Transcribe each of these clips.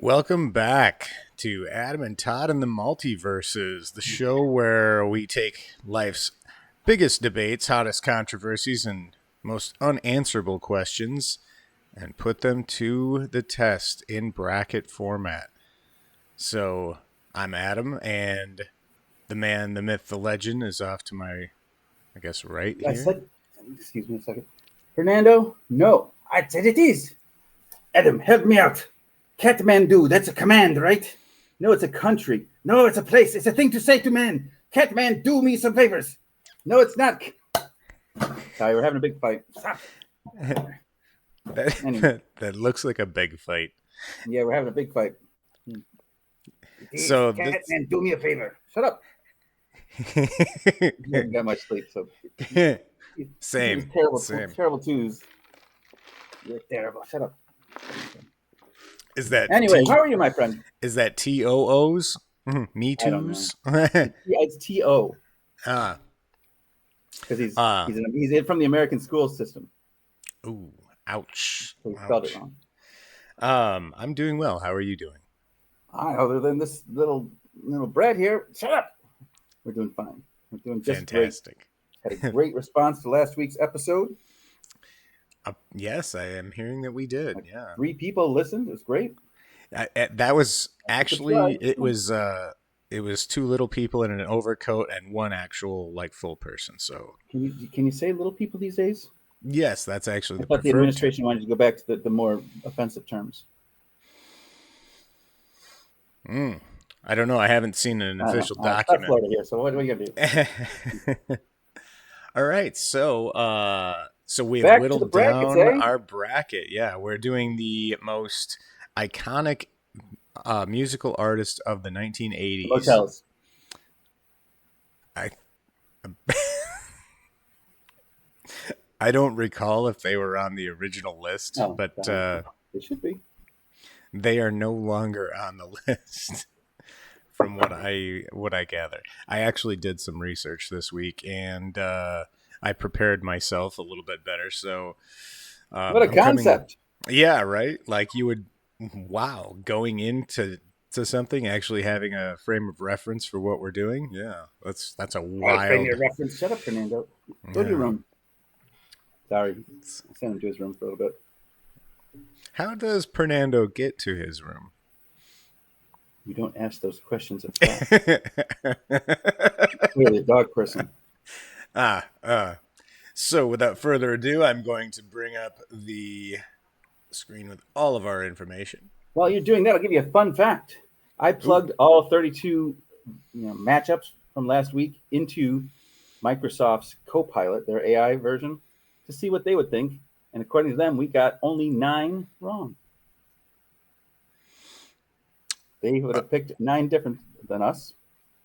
Welcome back to Adam and Todd and the Multiverses, the show where we take life's biggest debates, hottest controversies, and most unanswerable questions and put them to the test in bracket format. So, I'm Adam, and the man, the myth, the legend is off to my, right here. Excuse me a second. Fernando, no, I said it is. Adam, help me out. Catmandu, that's a command, right? No, it's a country. No, it's a place. It's a thing to say to men. Catman, do me some favors. No, it's not. Sorry, we're having a big fight. Stop. Anyway. That looks like a big fight. Yeah, we're having a big fight. So, Catman, do me a favor. Shut up. You haven't got much sleep, so. Same. Terrible twos. You're terrible. Shut up. Is that anyway? How are you, my friend? Is that TOOs? Me too's? Yeah, it's TO. Ah, because he's in from the American school system. Ooh, ouch! So he spelled it wrong. I'm doing well. How are you doing? Other than this little Brad here, shut up. We're doing fine. We're doing just fantastic. Great. Had a great response to last week's episode. Yes, I am hearing that we did. Yeah, 3 people listened. It was great. That was actually it was 2 little people in an overcoat and 1 actual full person. So can you say little people these days? Yes, that's actually I thought the administration wanted to go back to the more offensive terms. I don't know. I haven't seen an official document. I'm Florida here, so what are we gonna do? All right, so we have whittled down our bracket. Yeah, we're doing the most iconic musical artist of the 1980s. Hotels. I don't recall if they were on the original list, but they should be. They are no longer on the list. From what I gather, I actually did some research this week, and I prepared myself a little bit better. So, what a concept! Yeah, right. Like you would, going into something, actually having a frame of reference for what we're doing. Yeah, that's a wild frame of reference. Shut up, Fernando. Go to your room. Sorry, I'll send him to his room for a little bit. How does Fernando get to his room? You don't ask those questions of dogs. Really a dog person. So without further ado, I'm going to bring up the screen with all of our information. While you're doing that, I'll give you a fun fact. I plugged all 32 matchups from last week into Microsoft's Copilot, their AI version, to see what they would think. And according to them, we got only 9 wrong. They would have picked 9 different than us.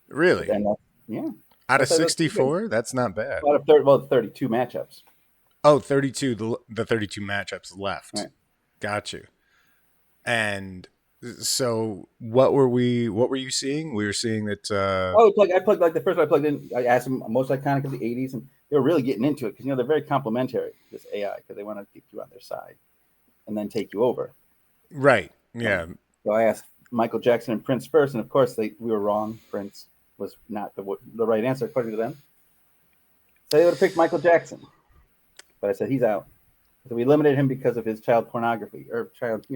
Really? Yeah. Out of 64? That's not bad. Out of 32 matchups. Oh, 32. The 32 matchups left. Right. Got you. And so what were you seeing? We were seeing that... I plugged the first one I plugged in. I asked them most iconic of the 80s, and they were really getting into it because, they're very complimentary, this AI, because they want to get you on their side and then take you over. Right. Yeah. So I asked Michael Jackson and Prince first, and of course we were wrong. Prince was not the right answer according to them. So they would have picked Michael Jackson, but I said he's out. So we eliminated him because of his child pornography or child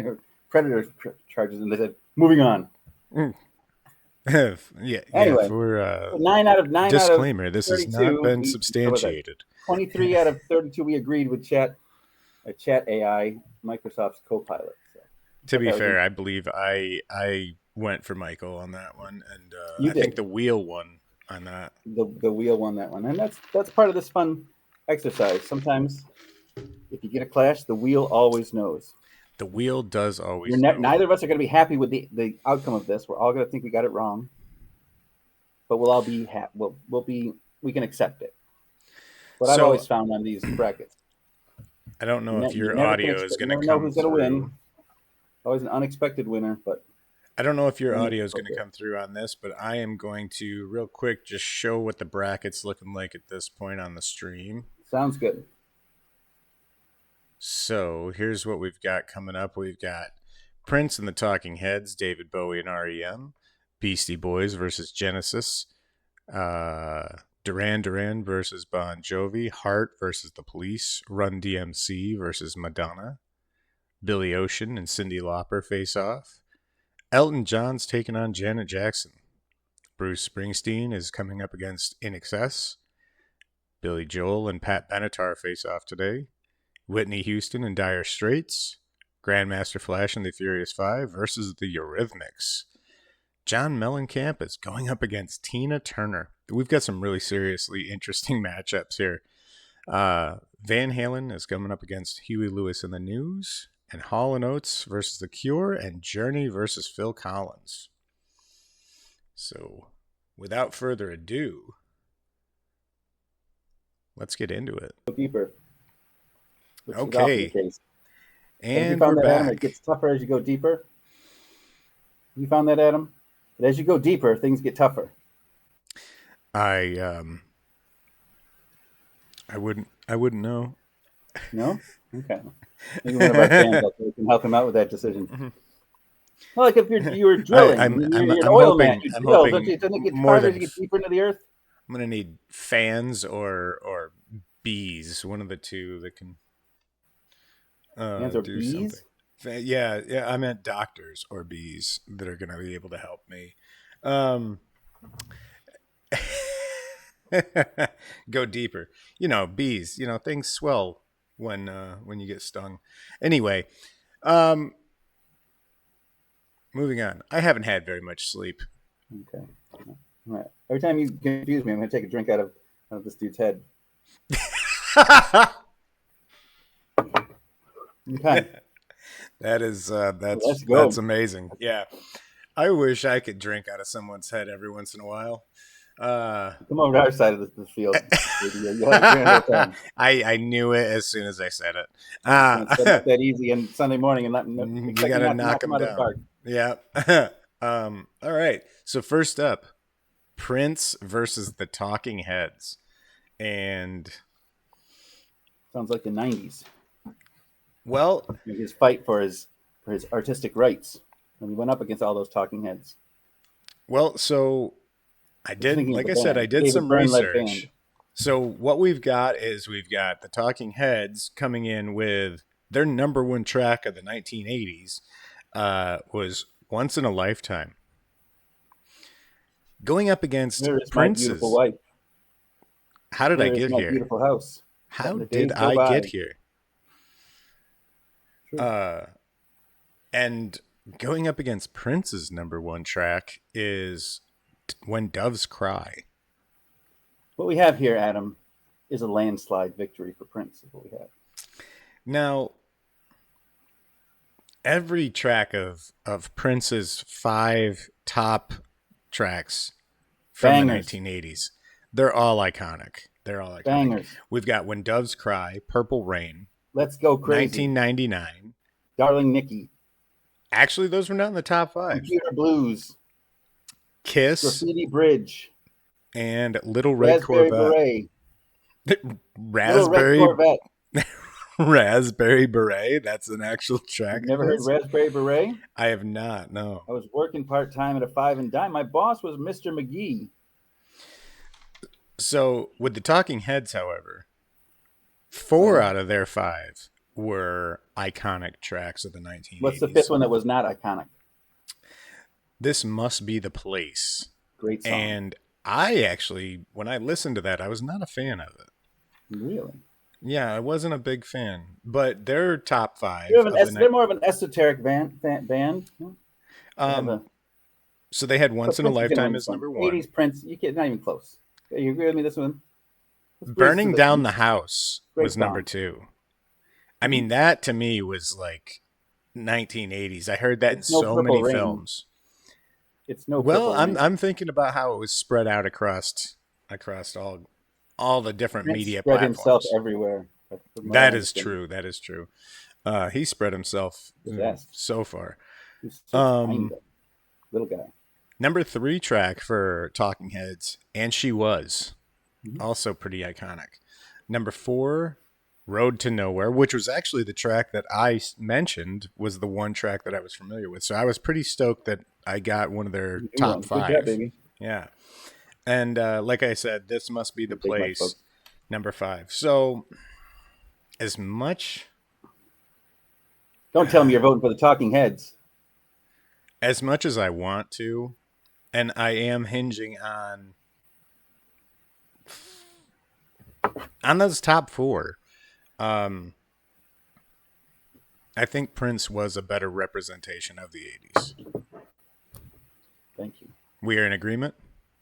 predator charges, and they said moving on. Yeah. Anyway, for 9 out of 9. Disclaimer: out of this has not been substantiated. 23 out of 32 we agreed with chat AI, Microsoft's Copilot. To be fair, I believe I went for Michael on that one, and I think the wheel won on that. The wheel won that one, and that's part of this fun exercise. Sometimes, if you get a clash, the wheel always knows. The wheel does always know. Neither of us are going to be happy with the outcome of this. We're all going to think we got it wrong, but we'll all be happy. We can accept it. What I've always found on these brackets. I don't know if your audio is going to come who's going to win. Always an unexpected winner, but I don't know if your audio is going to come through on this, but I am going to real quick just show what the bracket's looking like at this point on the stream. Sounds good. So here's what we've got coming up. We've got Prince and the Talking Heads, David Bowie and REM. Beastie Boys versus Genesis. Duran Duran versus Bon Jovi. Heart versus The Police. Run DMC versus Madonna. Billy Ocean and Cyndi Lauper face off. Elton John's taking on Janet Jackson. Bruce Springsteen is coming up against INXS. Billy Joel and Pat Benatar face off today. Whitney Houston and Dire Straits. Grandmaster Flash and the Furious Five versus the Eurythmics. John Mellencamp is going up against Tina Turner. We've got some really seriously interesting matchups here. Van Halen is coming up against Huey Lewis and the News. And Hall & Oates versus The Cure. And Journey versus Phil Collins. So, without further ado, let's get into it. Go deeper. Okay. And you found we're that, back. Adam, it gets tougher as you go deeper. You found that, Adam? But as you go deeper, things get tougher. I wouldn't know. No? Okay. Maybe one of our fans out there can help him out with that decision. Mm-hmm. Well, like if you were drilling, you're an oil man. You drill, doesn't it get harder to get deeper into the earth? I'm gonna need fans or bees, one of the two that can fans or do bees? something. Yeah. I meant doctors or bees that are gonna be able to help me. Go deeper. Bees. Things swell when you get stung. Anyway, moving on. I haven't had very much sleep. Okay. All right. Every time you confuse me, I'm going to take a drink out of this dude's head. Okay. That's amazing. Yeah. I wish I could drink out of someone's head every once in a while. Come over to our side of the field. You'll have a grand I knew it as soon as I said it. that easy on Sunday morning and you gotta knock them down. Yeah. All right. So first up, Prince versus the Talking Heads, and sounds like the 90s. Well, his fight for his artistic rights when he went up against all those Talking Heads. Well, so I did some research. So what we've got the Talking Heads coming in with their number one track of the 1980s was Once in a Lifetime. Going up against Prince's. My beautiful wife. How did I get here? Beautiful house. How did I get here? Sure. And going up against Prince's number one track is When Doves Cry. What we have here, Adam, is a landslide victory for Prince. Is what we have. Now, every track of Prince's 5 top tracks from Bangers. The 1980s, they're all iconic. Bangers. We've got When Doves Cry, Purple Rain, Let's Go Crazy, 1999, Darling Nikki. Actually, those were not in the top 5. Computer Blues, Kiss, Graffiti Bridge, and Little Red Raspberry Corvette. Beret. Raspberry Little Red Corvette. Raspberry Beret. That's an actual track. You've never heard Raspberry Beret? I have not. No. I was working part-time at a 5 and Dime. My boss was Mr. McGee. So with the Talking Heads, however, 4 out of their 5 were iconic tracks of the 1980s. What's the 5th one that was not iconic? This Must Be the Place. Great song. And I actually, when I listened to that, I was not a fan of it. Really? Yeah, I wasn't a big fan. But their top 5. They're more of an esoteric band. So they had Once in a Lifetime as number 1. 80s Prince. You can't, not even close. You agree with me? This one. Burning Down the House was song. number 2. I mean, that to me was like 1980s. I heard that in so many films. It's no. Well, I'm thinking about how it was spread out across all the different media spread platforms. Himself everywhere. That is true. He spread himself so far. He's so little guy. Number 3 track for Talking Heads, And She Was, also pretty iconic. Number 4, Road to Nowhere, which was actually the track that I mentioned, was the one track that I was familiar with. So I was pretty stoked that I got one of their You do top one. Good job, 5. baby. Yeah. And like I said, this must be the Big Mike, place, folks. number 5. So as much Don't tell me you're voting for the Talking Heads. as I want to, and I am hinging on those top 4. Um, I think Prince was a better representation of the 80s. Thank you. We are in agreement?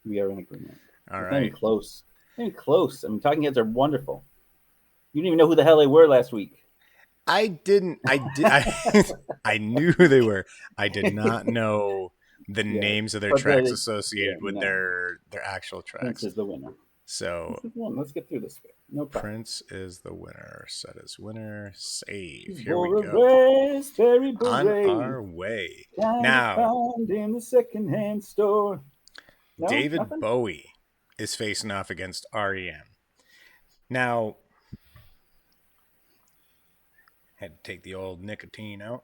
We are in agreement. All It's not even right. close. Not even close. I mean, Talking Heads are wonderful. You didn't even know who the hell they were last week. I didn't. I did. I knew who they were. I did not know the Yeah, names of their but tracks yeah, associated with no. their actual Prince tracks. is the winner. So Prince is the one. Let's get through this. No problem. Prince is the winner. Set as winner. Save. Here we Wore a go. raspberry On beret, our way. kind to Now, find in the secondhand store. No, David nothing. Bowie is facing off against REM. Now, had to take the old nicotine out.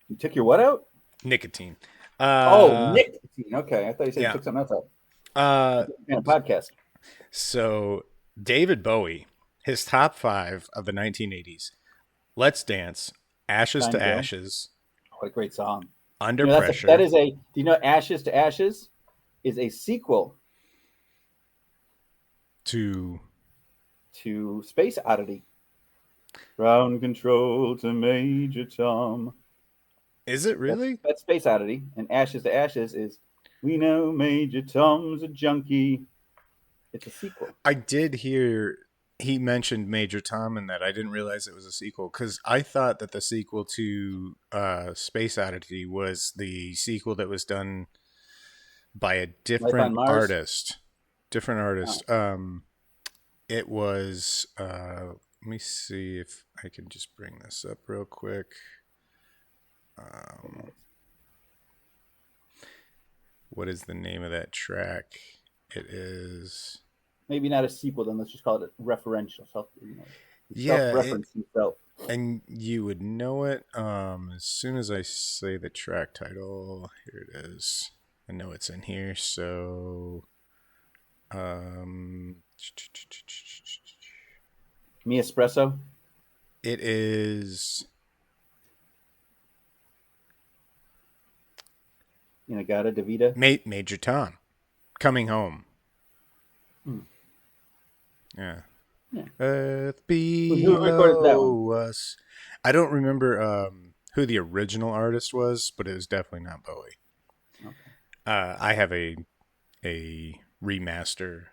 You took your what out? Nicotine. Oh, nicotine. Okay, I thought you said you Yeah. took something else out. Uh, In a podcast. So David Bowie, his top 5 of the 1980s: Let's Dance, Ashes Time to to go. Ashes, What a great song. Under You know, Pressure. that is a. Do you know Ashes to Ashes is a sequel to Space Oddity. Ground control to Major Tom. Is it really? That's Space Oddity, and Ashes to Ashes is we know Major Tom's a junkie. It's a sequel. I did hear he mentioned Major Tom in that. I didn't realize it was a sequel because I thought that the sequel to Space Oddity was the sequel that was done by a Life on Mars. artist. Different artist. It was. Let me see if I can just bring this up real quick. What is the name of that track? It is. Maybe not a sequel, then let's just call it referential. Yeah, self-referencing self. and you would know it as soon as I say the track title. Here it is. I know it's in here. So, Me Espresso. it is. Inagata Davida. Major Tom, Coming Home. Yeah. Earth Who recorded that one? below us. I don't remember who the original artist was, but it was definitely not Bowie. Okay. I have a remaster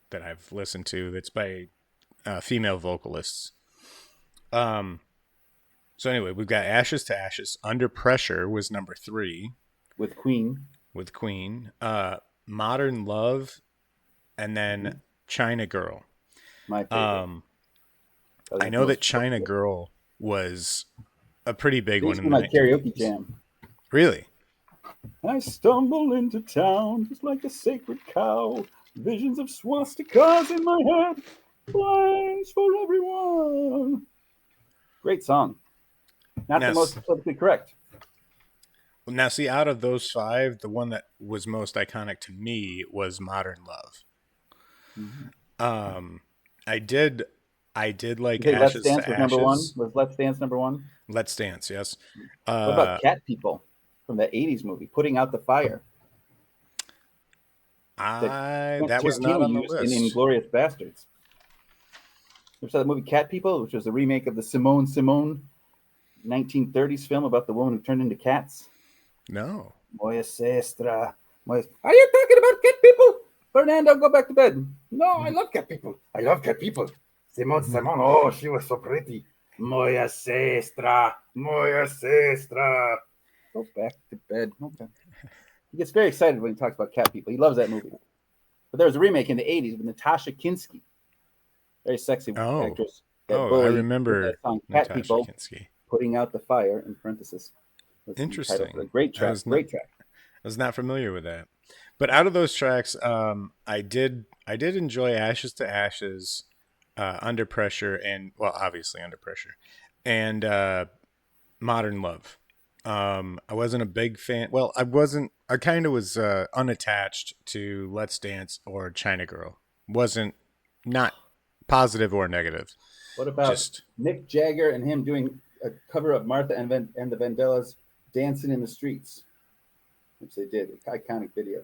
that I've listened to that's by female vocalists. So anyway, we've got Ashes to Ashes. Under Pressure was number 3 With Queen. Modern Love, and then China Girl. My favorite. I know that China Girl was a pretty big one in the my 1980s. karaoke jam. Really? I stumble into town just like a sacred cow. Visions of swastikas in my head. Plans for everyone. Great song. Not the most politically correct. Now, see, out of those 5, the one that was most iconic to me was Modern Love. Mm-hmm. I did like Let's Ashes Dance to was Ashes. number 1. Was Let's Dance number 1? Let's Dance, yes. What about Cat People from the 80s movie, Putting Out the Fire? That was not on the list. In Inglourious Bastards. You saw the movie Cat People, which was a remake of the Simone 1930s film about the woman who turned into cats? No. Moya Sestra. Are you talking about cat people? Fernando, go back to bed. No, I love cat people. I love cat people. Simone, oh, she was so pretty. Moya Sestra. Go back to bed. Okay. He gets very excited when he talks about cat people. He loves that movie. But there was a remake in the 80s with Natasha Kinski. Very sexy actress. I remember that song, Cat Natasha People, Kinski. Putting Out the Fire, in parentheses. Interesting. A great track. Great track. I was not familiar with that. But out of those tracks, I did enjoy Ashes to Ashes. Under Pressure, and well, obviously Under Pressure, and Modern Love. I wasn't a big fan. Well, I wasn't. I kind of was unattached to Let's Dance or China Girl. Wasn't not positive or negative. What about Just Mick Jagger and him doing a cover of Martha and the Vandellas dancing in the streets, which they did, an iconic video.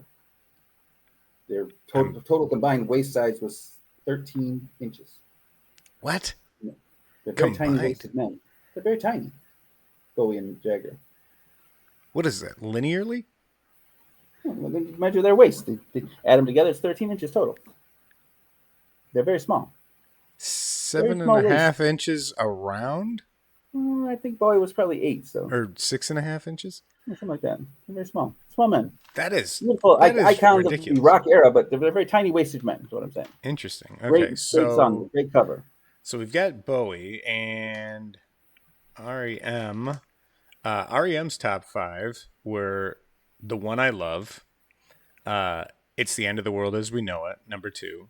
Their total combined waist size was 13 inches. what They're very tiny combined? waisted men. They're very tiny, Bowie and Jagger. What is that? Linearly? Well, then measure their waist. They add them together, it's 13 inches total. They're very small. Very Seven and small a waist. half inches around, I think Bowie was probably 8, so or 6.5 inches. something like that. They're very small. Small men. That is Beautiful icons of the ridiculous. rock era, but they're very tiny waisted men, is what I'm saying. Interesting. Okay, Great song, great cover. So we've got Bowie and REM. REM's top 5 were The One I Love, It's the End of the World as We Know It, number 2,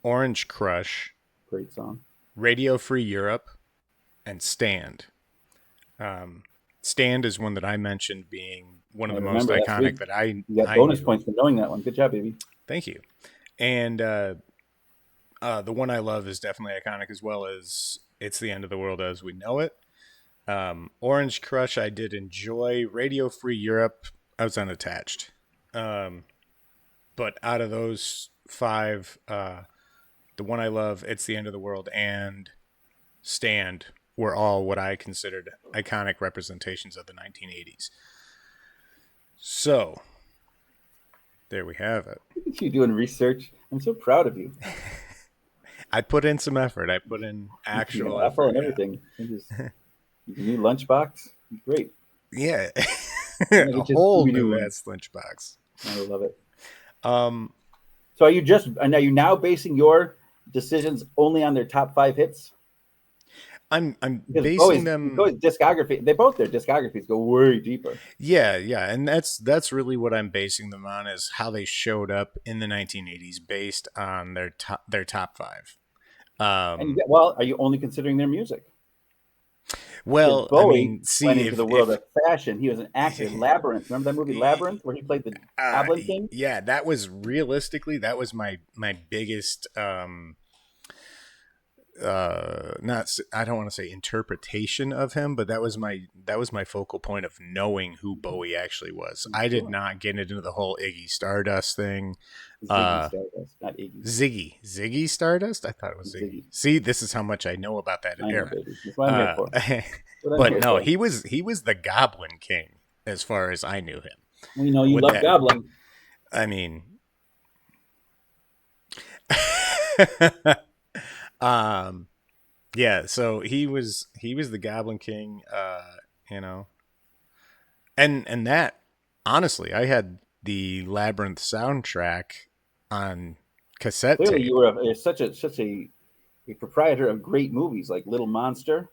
Orange Crush, Great song. Radio Free Europe, and Stand. Stand is one that I mentioned being one of the most iconic that I You got bonus points for knowing that one. Good job, baby. Thank you. And The One I Love is definitely iconic, as well as It's the End of the World as We Know It. Orange Crush I did enjoy. Radio Free Europe I was unattached. But out of those 5, The One I Love, It's the End of the World, and Stand were all what I considered iconic representations of the 1980s. So there we have it. Look at you doing research. I'm so proud of you. I put in some effort. I put in actual effort and everything. New lunchbox. Great. Yeah. A whole new ass lunchbox. I love it. So are you now basing your decisions only on their top 5 hits? I'm basing them. Bowie's discography. Their discographies go way deeper. Yeah, and that's really what I'm basing them on, is how they showed up in the 1980s, based on their top 5. Are you only considering their music? Well, Bowie went into the world of fashion. He was an actor. Labyrinth. Remember that movie Labyrinth, where he played the Goblin King? Yeah, that was my biggest I don't want to say interpretation of him, but that was my focal point of knowing who Bowie actually was. I did not get into the whole Iggy Stardust thing. Ziggy Stardust, not Iggy. Ziggy Stardust? I thought it was Ziggy. See, this is how much I know about that era. That's what I'm here for. But no, he was the Goblin King as far as I knew him. We know you love Goblin. I mean, yeah, so he was the Goblin King, and that, honestly, I had the Labyrinth soundtrack on cassette Clearly, tape. you were such a proprietor of great movies like Little Monster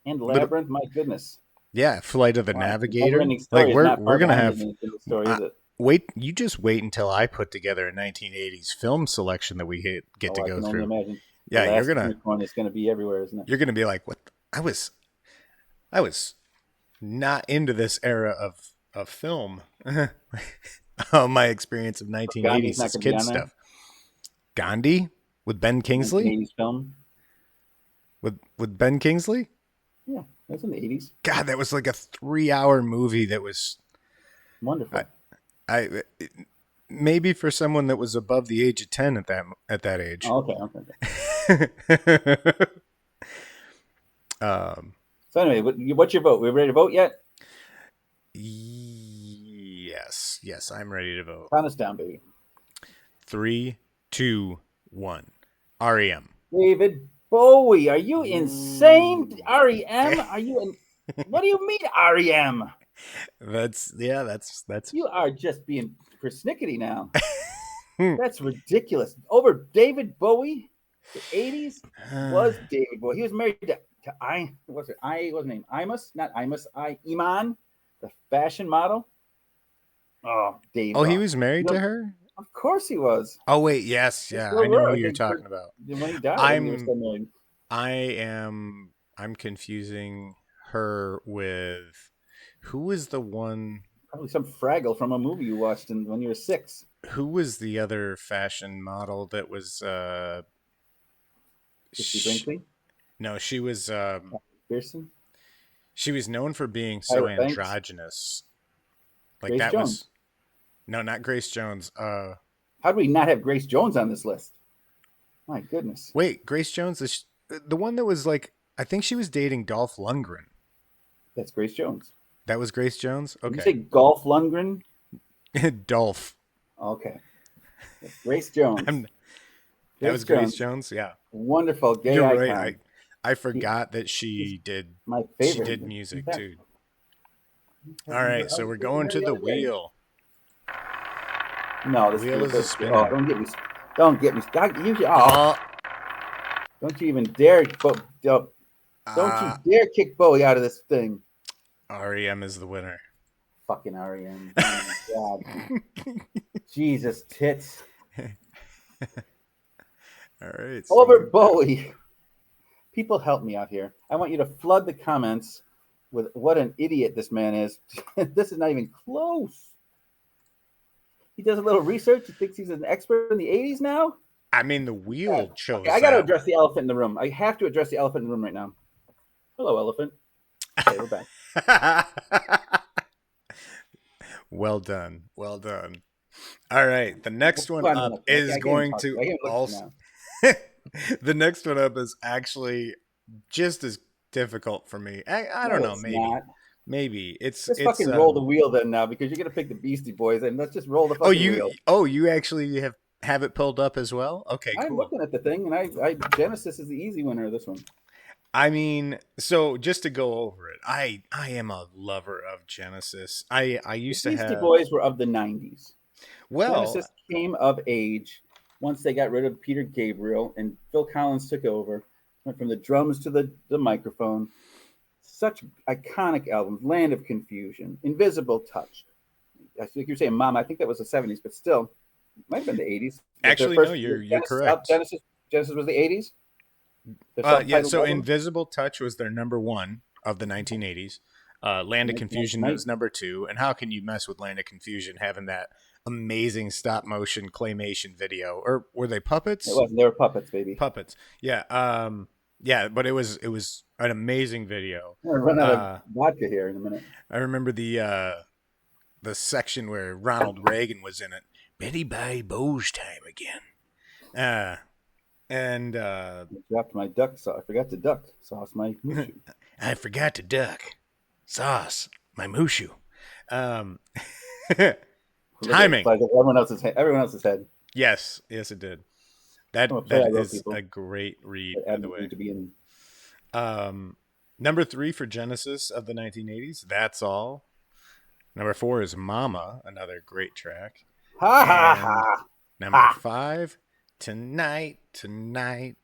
and Labyrinth. My goodness. Yeah, Flight of the Navigator. Like we're gonna have. Wait, you just wait until I put together a 1980s film selection that we get to go through. Imagine. Yeah, you're gonna. It's gonna be everywhere, isn't it? You're gonna be like, what? I was not into this era of film. My experience of 1980s as kid stuff. Gandhi with Ben Kingsley. 1980s film. With Ben Kingsley. Yeah, that's in the 80s. God, that was like a 3-hour movie. That was wonderful. I maybe for someone that was above the age of 10 at that age. Oh, okay. So anyway, what's your vote? We ready to vote yet? Yes, I'm ready to vote. Count us down, baby. 3, 2, 1. REM. David Bowie, are you insane? REM? Are you? What do you mean REM? That's. You are just being persnickety now. That's ridiculous. Over David Bowie, the 80s was David Bowie. He was married to what's her name? Iman, the fashion model. Oh, Dave. Oh, he was married to her? Of course he was. Oh wait, yes, They yeah, still I know were. who I you're think talking about. when he died, I think they were I'm still married. I am I'm confusing her with who was the one Probably some Fraggle from a movie you watched when you were 6. who was the other fashion model that was Christy sh- Brinkley, no, Pearson, she was known for being so Tyra Banks, androgynous. Like Grace that Jones. was no, not Grace Jones. How do we not have Grace Jones on this list? My goodness. Wait, Grace Jones is the one that was like I think she was dating Dolph Lundgren. That's Grace Jones. That was Grace Jones? Did you Okay. say Golf Lundgren? Dolph. Okay. Grace Jones. I'm, that Grace was Grace Jones. Jones? Yeah. Wonderful gay You're right. icon. I She, forgot that she's my she favorite. did In music fact, too. I All remember right, I so was we're thinking going her to the the other day. wheel. No, this Wheel is a oh, spinning. don't get me. Don't get me. Oh, Don't you even dare. Don't you uh, dare kick Bowie out of this thing. REM is the winner. Fucking REM. Oh my god. Jesus tits. All right, Over so Bowie. People help me out here. I want you to flood the comments with what an idiot this man is. This is not even close. He does a little research. He thinks he's an expert in the 80s now. I mean the wheel Okay, chose I got to that address the elephant in the room. I have to address the elephant in the room right now. Hello, elephant. Okay, we're back. one. Well done. Well done. All right, the next one Come on, up look, I is can't even going talk. to I can't look at you also now. the next one up is actually just as difficult for me. I don't No, know, it's not. maybe Just it's fucking roll the wheel then now because you're gonna pick the Beastie Boys and let's just roll the oh fucking wheel. you actually have it pulled up as well. Okay, I'm cool. looking at the thing and I Genesis is the easy winner of this one. I mean, so just to go over it, I am a lover of Genesis. I The used to Beastie have Boys were of the 90s. well, Genesis came of age once they got rid of Peter Gabriel and Phil Collins took over. Went from the drums to the microphone. Such iconic albums: Land of Confusion, Invisible Touch. I think you're saying Mom. I think that was the 70s, but still, it might have been the 80s. Was their actually no, first you're correct. Genesis was the 80s. The Yeah, subtitled so album. Invisible Touch was their number one of the 1980s. Land of Night, night, Confusion night. was number two. And how can you mess with Land of Confusion having that amazing stop motion claymation video? Or were they It puppets? wasn't. They were puppets, baby. Puppets. Yeah. Yeah, but it was an amazing video. I'm gonna run out of Uh, vodka here in a minute. I remember the section where Ronald Reagan was in it. Betty by Bo's time again. Uh, and I dropped my duck sauce. I forgot to duck sauce my mushu. I forgot to duck sauce my mushu. Um, Look at it. timing. Flies over everyone else's head. Yes, yes, it did. I'm a That play I that wrote is people. a great read, That by the Adam way. need to be in. Um, number 3 for Genesis of the 1980s. That's all. Number 4 is Mama, another great track. Ha ha And ha number ha 5, Tonight, Tonight,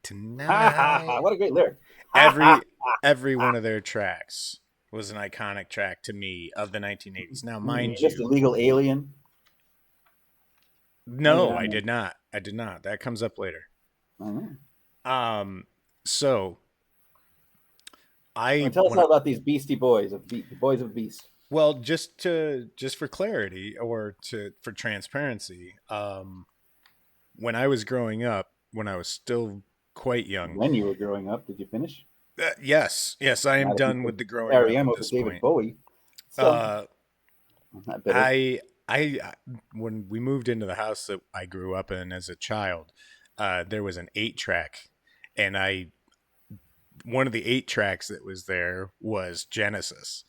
ha ha ha! Tonight. What a great lyric! Ha ha! Every one of their tracks was an iconic track to me of the 1980s. Now, mind Just you, illegal alien. Not even no, on I there. did not. I did not. That comes up later. I don't know. So Well, I tell us when all about these Beastie Boys the Boys of Beast. well, just for clarity or for transparency, when I was growing up, when I was still quite young, When you were growing up, did you finish? yes, I am Not if you done put with the growing up REM at over this David point. Bowie. Still, Uh, I'm not bitter. I when we moved into the house that I grew up in as a child, there was an 8-track, and I one of the 8 tracks that was there was Genesis,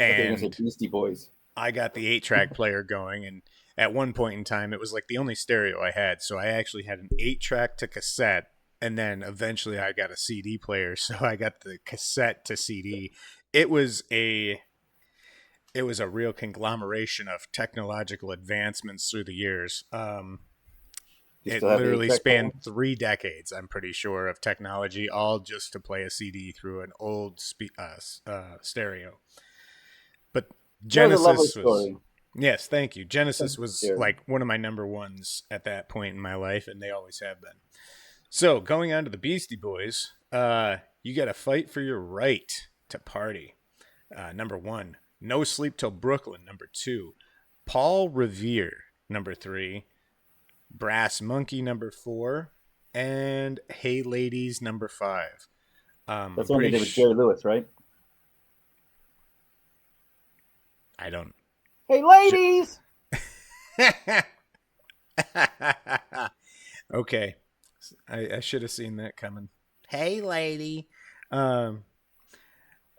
I thought you were gonna say and Beastie Boys. I got the 8-track player going, and at one point in time, it was like the only stereo I had, so I actually had an 8-track to cassette, and then eventually I got a CD player, so I got the cassette to CD. It was a it was a real conglomeration of technological advancements through the years. You It still have the literally 8-track player? spanned 3 decades, I'm pretty sure, of technology, all just to play a CD through an old stereo. But That was a lovely Genesis was story. Yes, thank you. Genesis Thank you, was Jerry. like one of my number ones at that point in my life, and they always have been. So going on to the Beastie Boys, you got to fight for your right to party. Number one, No Sleep Till Brooklyn. Number two, Paul Revere. Number three, Brass Monkey. Number four, and Hey Ladies. Number five. That's I'm the one they pretty. did with Jerry Lewis, right? I don't. Hey, ladies. Okay, I should have seen that coming. Hey, lady. Um.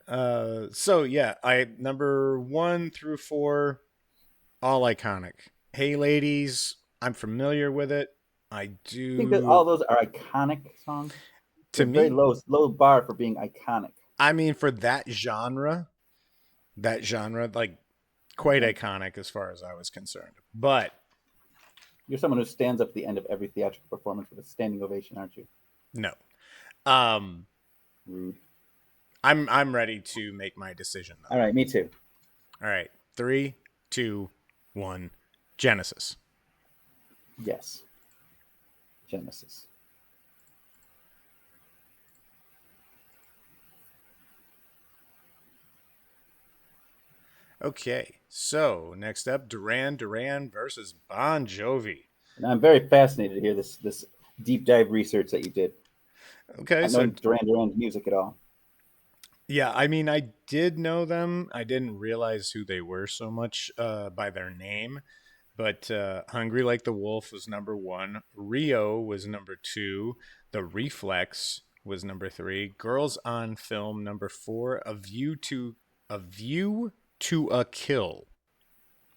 So yeah, I number 1 through 4, all iconic. Hey, ladies. I'm familiar with it. I I think that all do. those are iconic songs. To They're very me, low bar for being iconic. I mean, for that genre, like quite Okay. iconic as far as I was concerned. But You're someone who stands up at the end of every theatrical performance with a standing ovation, aren't you? no, um, Rude. I'm ready to make my decision All though. right, me too. All right, 3, 2, 1, Genesis. Yes. Genesis. Okay, so next up, Duran Duran versus Bon Jovi. And I'm very fascinated to hear this deep dive research that you did. Okay, Not so knowing Duran Duran's music at all. yeah, I mean, I did know them. I didn't realize who they were so much by their name. But Hungry Like the Wolf was number one. Rio was number two. The Reflex was number three. Girls on Film number four. A View to a Kill.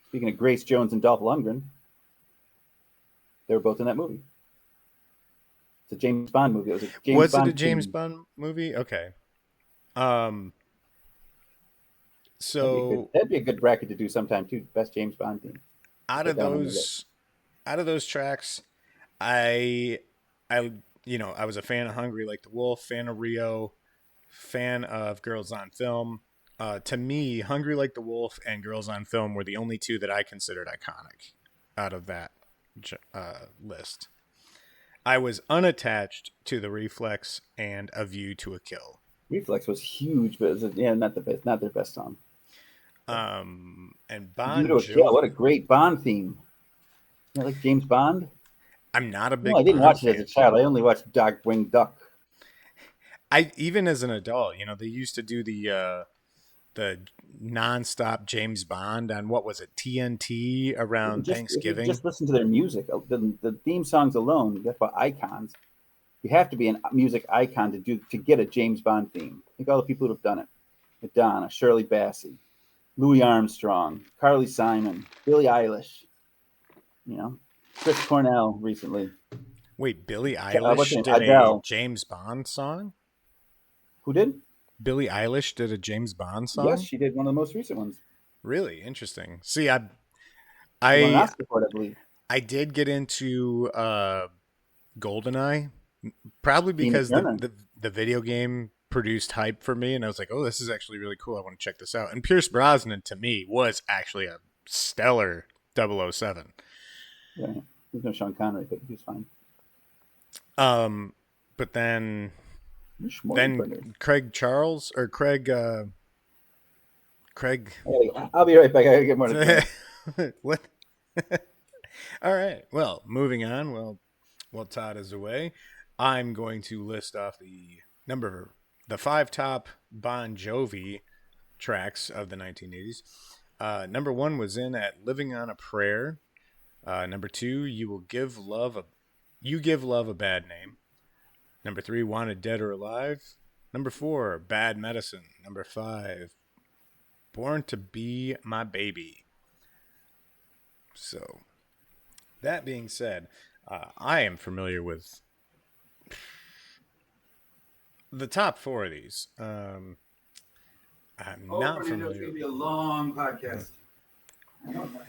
Speaking of Grace Jones and Dolph Lundgren, they were both in that movie. It's a James Bond movie. It was a James Was it a Bond James theme. Bond movie? Okay. Um. That'd be a good. So That'd be a good bracket to do sometime too. Best James Bond theme. out Put of that one on your list. those, out of those tracks, I, I, I was a fan of Hungry Like the Wolf, fan of Rio, fan of Girls on Film. To me, Hungry Like the Wolf and Girls on Film were the only two that I considered iconic out of that list. I was unattached to the Reflex and A View to a Kill. Reflex was huge, but it was, yeah, not the best. Not their best song. And View Bon to a Kill. What a Jovi. great Bond theme. You know, like James Bond. I'm not a Well, I big didn't Bond watch it as a fan. child. I only watched Darkwing Duck. I even as an adult, they used to do the nonstop James Bond on what was it TNT around If you Thanksgiving. just listen to their music, the theme songs alone, that's about icons. You have to be a music icon to get a James Bond theme. Think all the people who have done it: Madonna, Shirley Bassey, Louis Armstrong, Carly Simon, Billie Eilish. You know, Chris Cornell recently. Wait, Billie What's her Eilish name? did a Adele. James Bond song? Who did? Billie Eilish did a James Bond Yes, song? she did one of the most recent ones. Really interesting. See, She won an I Oscar for it, I believe. I did get into GoldenEye probably Tina because the, Turner. the the video game produced hype for me and I was like, "Oh, this is actually really cool. I want to check this out." And Pierce Brosnan to me was actually a stellar 007. Right. There's no Sean Connery, but he's fine. But then Schmorgenbrenner. Craig Charles or Craig I'll be right back. I gotta get more to drink. what? All right. Well, moving on. While Todd is away, I'm going to list off the 5 top Bon Jovi tracks of the 1980s. Number 1 was in at "Living on a Prayer." Number 2, You Give Love a Bad Name. Number 3, "Wanted Dead or Alive." Number 4, "Bad Medicine." Number 5, "Born to Be My Baby." So, that being said, I am familiar with the top 4 of these. I'm not Fernando, it's familiar. gonna be a long podcast. I don't know.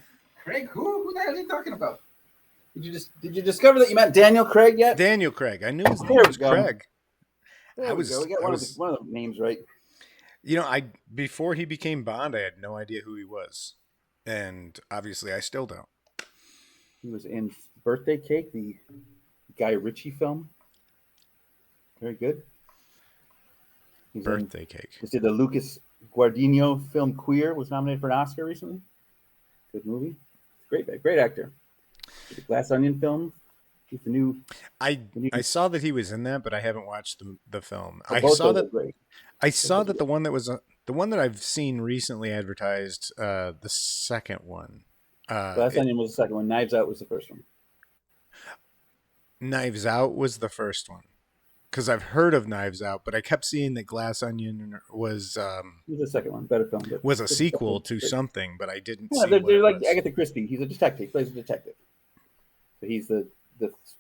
Craig, who the hell are you talking about? Did you discover that you met Daniel Craig yet? Daniel Craig. I knew his name There we was go. Craig. There we go. We got one of the names right. I before he became Bond, I had no idea who he was. And obviously, I still don't. He was in Birthday Cake, the Guy Ritchie film. Very good. He's in. Birthday Cake. Is it the Lucas Guadagnino film Queer? Was nominated for an Oscar recently. Good movie. Great actor. The Glass Onion film. He's the new. I saw that he was in that, but I haven't watched the film. Oh, both those are great. I saw that the one that was the one that I've seen recently advertised, the second one. Glass Onion was the second one. Knives Out was the first one. Knives Out was the first one. Because I've heard of Knives Out, but I kept seeing that Glass Onion was the second one, better film. Was a sequel to something, but I didn't yeah, see they're like Agatha Christie. He's a detective. He plays a detective. So he's the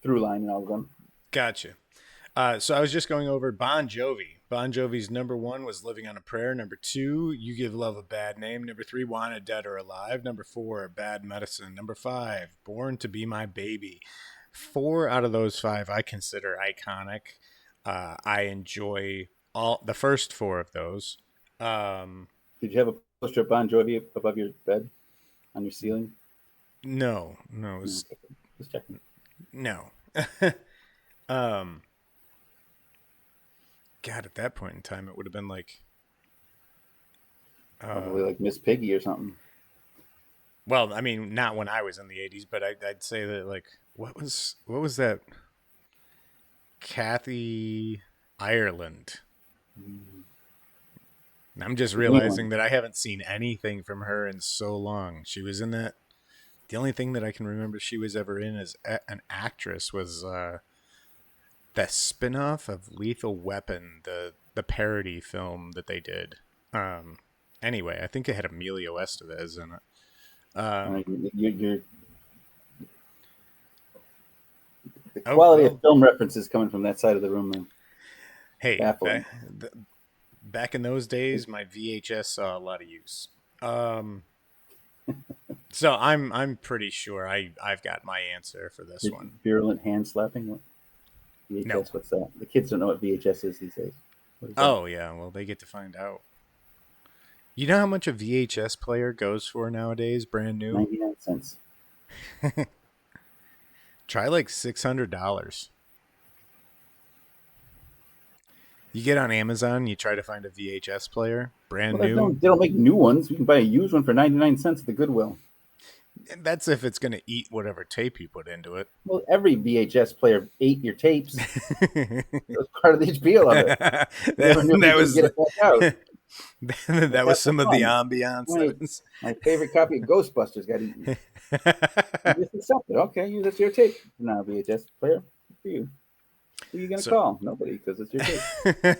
through line in all of them. Gotcha. So I was just going over Bon Jovi. Bon Jovi's number 1 was Living on a Prayer. Number 2, You Give Love a Bad Name. Number 3, Wanted Dead or Alive. Number 4, Bad Medicine. Number 5, Born to Be My Baby. 4 out of those 5 I consider iconic. I enjoy all the first 4 of those. Did you have a poster of Bon Jovi above your bed on your ceiling? No. Just checking. No. God, at that point in time, it would have been like probably like Miss Piggy or something. Well, I mean, not when I was in the 80s, but I'd say that like what was that? Kathy Ireland. And I'm just realizing that I haven't seen anything from her in so long. She was in that. The only thing that I can remember she was ever in as an actress was the spin-off of Lethal Weapon, the parody film that they did. Anyway, I think it had Emilio Estevez in it. The quality of film references coming from that side of the room, man. Hey, back in those days, my VHS saw a lot of use. So I'm pretty sure I've got my answer for this one. Virulent hand slapping. What? VHS. No. What's that? The kids don't know what VHS is these days. Oh yeah, well they get to find out. You know how much a VHS player goes for nowadays, brand new? 99 cents. Try like $600. You get on Amazon, you try to find a VHS player, brand new. They don't make new ones. You can buy a used one for 99 cents at the Goodwill. That's if it's going to eat whatever tape you put into it. Well, every VHS player ate your tapes. It was part of the appeal of it. that was get it back out. That was some of the ambiance. My favorite copy of Ghostbusters got eaten. You just accept it. Okay, that's your tape. Now, VHS player, for you. Who are you going to call? Nobody, because it's your tape.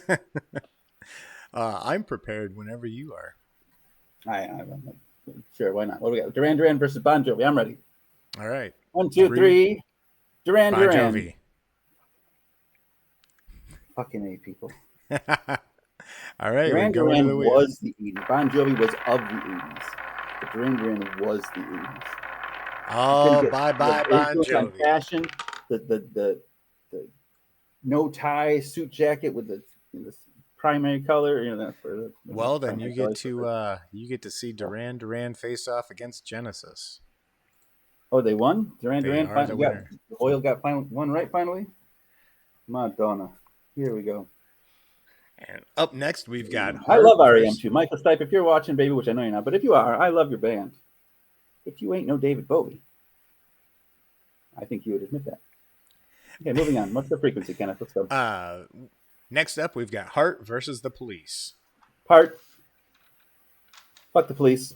I'm prepared whenever you are. I'm sure, why not? What do we got? Duran Duran versus Bon Jovi. I'm ready. All right. 1, 2, 3. Duran Bon Duran. Jovi. Fucking A, people. All right. Duran Duran was the 80s. Bon Jovi was of the 80s. But Duran Duran was the 80s. Oh, bye, Bon Jovi. Fashion, the no tie suit jacket with the primary color. That's for well, then you get to see Duran Duran face off against Genesis. Oh, they won. Duran Duran. Oil got one right finally. Madonna. Here we go. And up next, we've got. I love REM too, Michael Stipe. If you're watching, baby, which I know you're not, but if you are, I love your band. If you ain't no David Bowie, I think you would admit that. Okay, moving on. What's the frequency, Kenneth? Let's go. Next up, we've got Heart versus the Police. Heart. Fuck the police.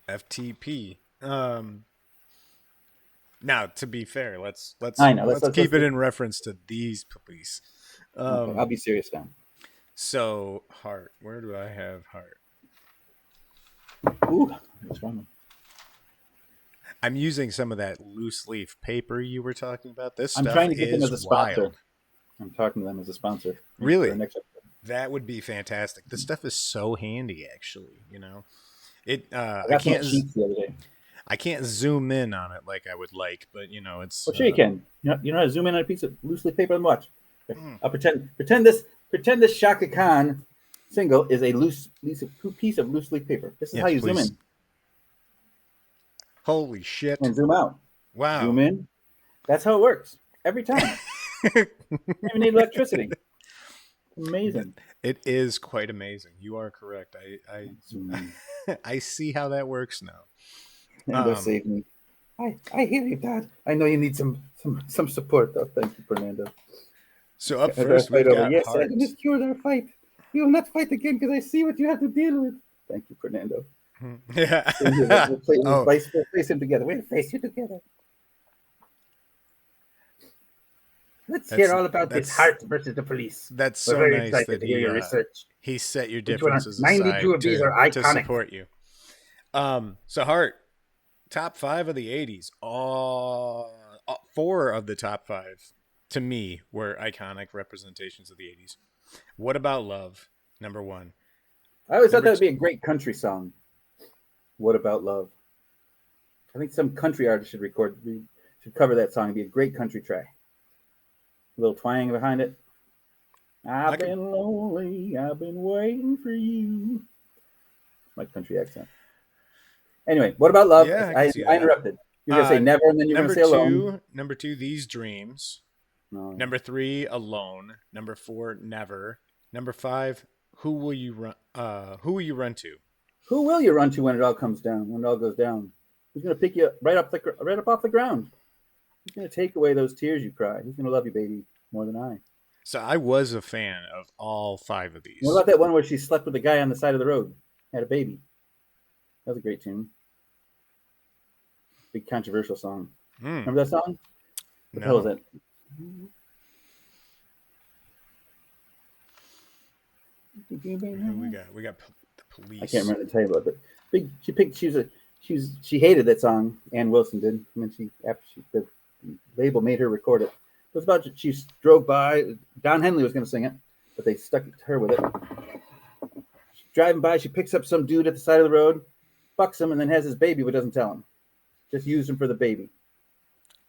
FTP. Now, to be fair, let's keep it in reference to these police. Okay, I'll be serious now. So, Heart. Where do I have Heart? Ooh, what's wrong? I'm using some of that loose leaf paper you were talking about. This I'm stuff trying to get them as a sponsor. Wild. I'm talking to them as a sponsor. Really? That would be fantastic. This stuff is so handy, actually. I can't. Sheets the other day. I can't zoom in on it like I would like, but it's. Well, sure you can. You know how to zoom in on a piece of loose leaf paper and watch. I'll pretend this Shaka Khan Single is a piece of loose leaf paper. This is how Yes, you zoom please. in Holy shit. and zoom out. Wow. Zoom in. That's how it works every time. You don't even need electricity. Amazing. It is quite amazing. You are correct. Zoom in. I see how that works now. Fernando saved me. I hear you, Dad. I know you need some support, though. Thank you, Fernando. So up Our first fight we've over. got Yes, Heart. Adam has cured our fight. We will not fight again because I see what you have to deal with. Thank you, Fernando. Yeah. We'll play. We'll Oh, face him together. We'll face you together. Let's that's hear all about this that's Heart versus the police. that's We're so very nice excited that to hear your research. he set your Which one? differences 92 aside of these are to iconic. support you. So Heart, top 5 of the 80s. All 4 of the top 5 to me were iconic representations of the 80s. What About Love? Number 1. I always thought Number that would two, be a great country song. What about love? I think some country artist should cover that song. It'd be a great country track. A little twang behind it. I I've could been lonely. I've been waiting for you. My country accent. Anyway, what about love? yeah, I could I, see I that. interrupted. You're gonna say never, and then you're gonna say alone. Number 2, These Dreams. No. Number 3, Alone. Number 4, Never. Number 5, Who Will You Run? Who Will You Run To? Who will you run to when it all comes down? When it all goes down? Who's gonna pick you right up off the ground? Who's gonna take away those tears you cry? Who's gonna love you, baby, more than I? So I was a fan of all 5 of What these. about that one where she slept with a guy on the side of the road, had a baby? That was a great tune. Big controversial song. Mm, Remember that song? What the hell was no. that? Who we got? We got the I can't Police. remember the title of it. Big. She picked. She hated that song. Ann Wilson did. I mean, the label made her record it. It was about she drove by. Don Henley was going to sing it, but they stuck her with it. She's driving by, she picks up some dude at the side of the road, fucks him, and then has his baby, but doesn't tell him. Just used him for the baby.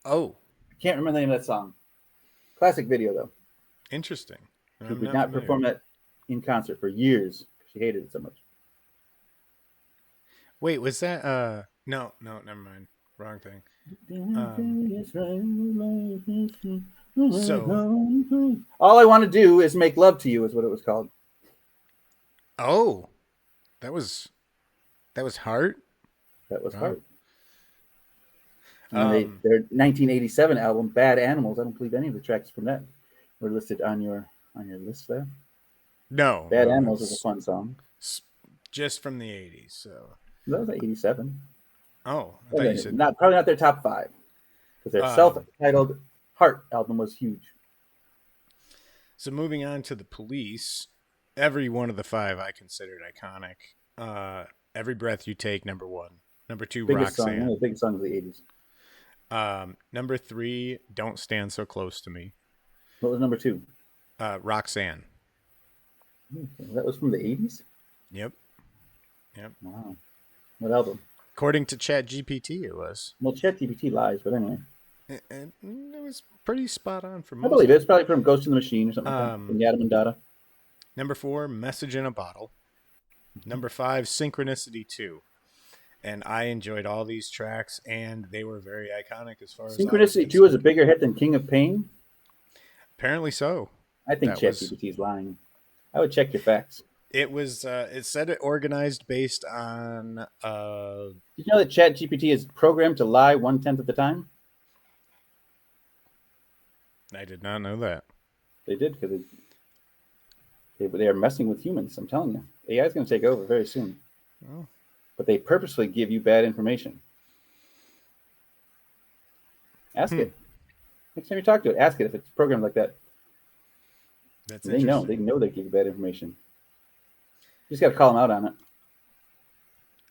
Oh, I can't remember the name of that song. Classic video though. interesting. She I'm would not not familiar. perform that in concert for years. She hated it so much. Wait, was that no, never mind. Wrong thing. So All I want to do is make love to you is what it was called. oh, that was Heart. That was Wow. hard. And their 1987 album, Bad Animals. I don't believe any of the tracks from that were listed on your list there. No, Bad no, Animals is a it's fun song. just from the 80s. So That was 87. oh, I thought you said Probably not their top 5 because their self-titled Heart album was huge. so. Moving on to the Police. Every one of the 5 I considered iconic. Every Breath You Take, number 1. Number 2, Biggest song, one of Roxanne. the biggest songs of the 80s. Number 3, Don't Stand So Close to Me. What was number 2? Roxanne. That was from the 80s? Yep. Wow. What album? According to ChatGPT, it was. Well, ChatGPT lies, but anyway. It was pretty spot on for I most. believe it. It's probably from Ghost in the Machine or something like that. From Adam and Todd. Number 4, Message in a Bottle. Number 5, Synchronicity 2. And I enjoyed all these tracks, and they were very iconic as far as Synchronicity 2 is a bigger hit than King of Pain? Apparently so. I think ChatGPT is lying. I would check your facts. It was. It said it organized based on. Did you know that ChatGPT is programmed to lie 1/10 of the time? I did not know that. They did because they are messing with humans. I'm telling you, AI is going to take over very soon. Oh. But they purposely give you bad information. Ask it. Next time you talk to it, ask it if it's programmed like that. That's They know. They know they give you bad information. You just got to call them out on it.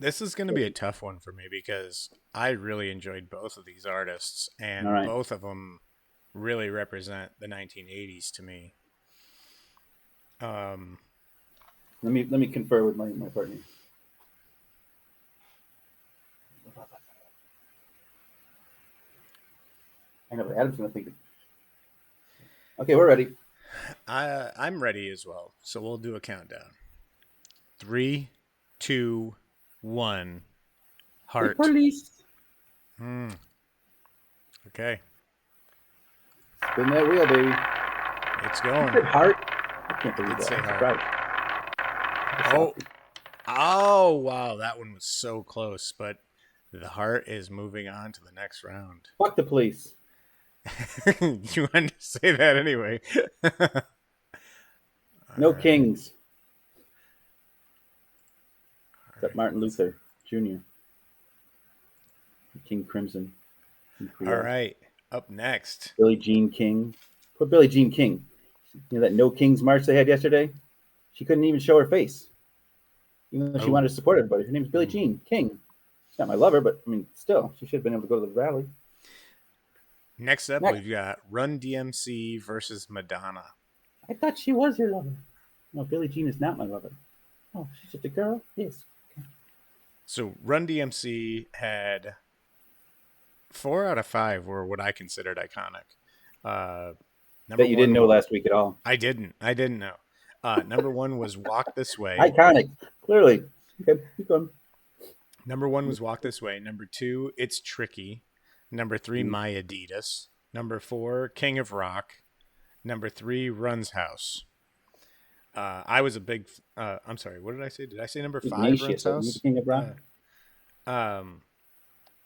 This is going to be a tough one for me because I really enjoyed both of these artists, and both of them really represent the 1980s to me. Let me confer with my partner. I know, but Adam's gonna think. Okay, we're ready. I'm ready as well, so we'll do a countdown. 3, 2, 1. The Heart. police. Okay. Spin that wheel, baby. It's You going. said heart? I can't believe Did that. say I'm heart. surprised. Oh, wow. That one was so close, but the heart is moving on to the next round. Fuck the police. You wanted to say that anyway. No right. kings. Except right. Martin Luther Jr. King Crimson. All right. Up next. Billie Jean King. Put Billie Jean King. You know that No Kings March they had yesterday? She couldn't even show her face. Even though she wanted to support everybody. Her name's Billie Jean King. She's not my lover, but I mean, still, she should have been able to go to the rally. Next up, we've got Run DMC versus Madonna. I thought she was your lover. No, Billie Jean is not my lover. Oh, she's just a girl? Yes. Okay. So Run DMC had 4 out of 5 were what I considered iconic. That you didn't know last week at all. I didn't know. Number 1 was Walk This Way. Iconic, clearly. Okay, keep going. Number 1 was Walk This Way. Number 2, It's Tricky. Number 3, My Adidas. Number 4, King of Rock. Number 3, Run's House. I was a big. I'm sorry. What did I say? Did I say number 5? Run's House. King of Rock.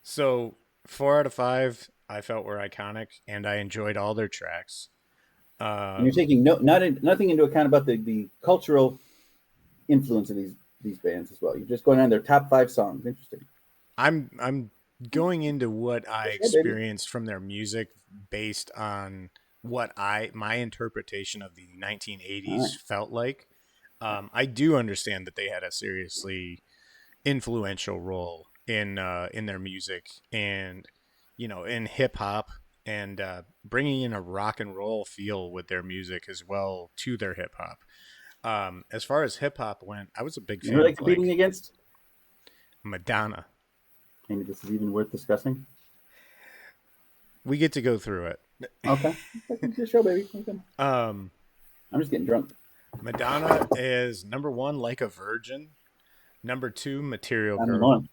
So 4 out of 5 I felt were iconic, and I enjoyed all their tracks. And you're taking nothing into account about the cultural influence of these bands as well. You're just going on their top 5 songs. Interesting. I'm going into what I experienced from their music based on what my interpretation of the 1980s felt like. I do understand that they had a seriously influential role in their music, and in hip hop, and bringing in a rock and roll feel with their music as well to their hip hop. As far as hip hop went, I was a big fan. Who are they competing against? Madonna. Maybe this is even worth discussing. We get to go through it. Okay. It's your show, baby. Okay. I'm just getting drunk. Madonna is number 1, Like a Virgin. Number 2, Material Girl.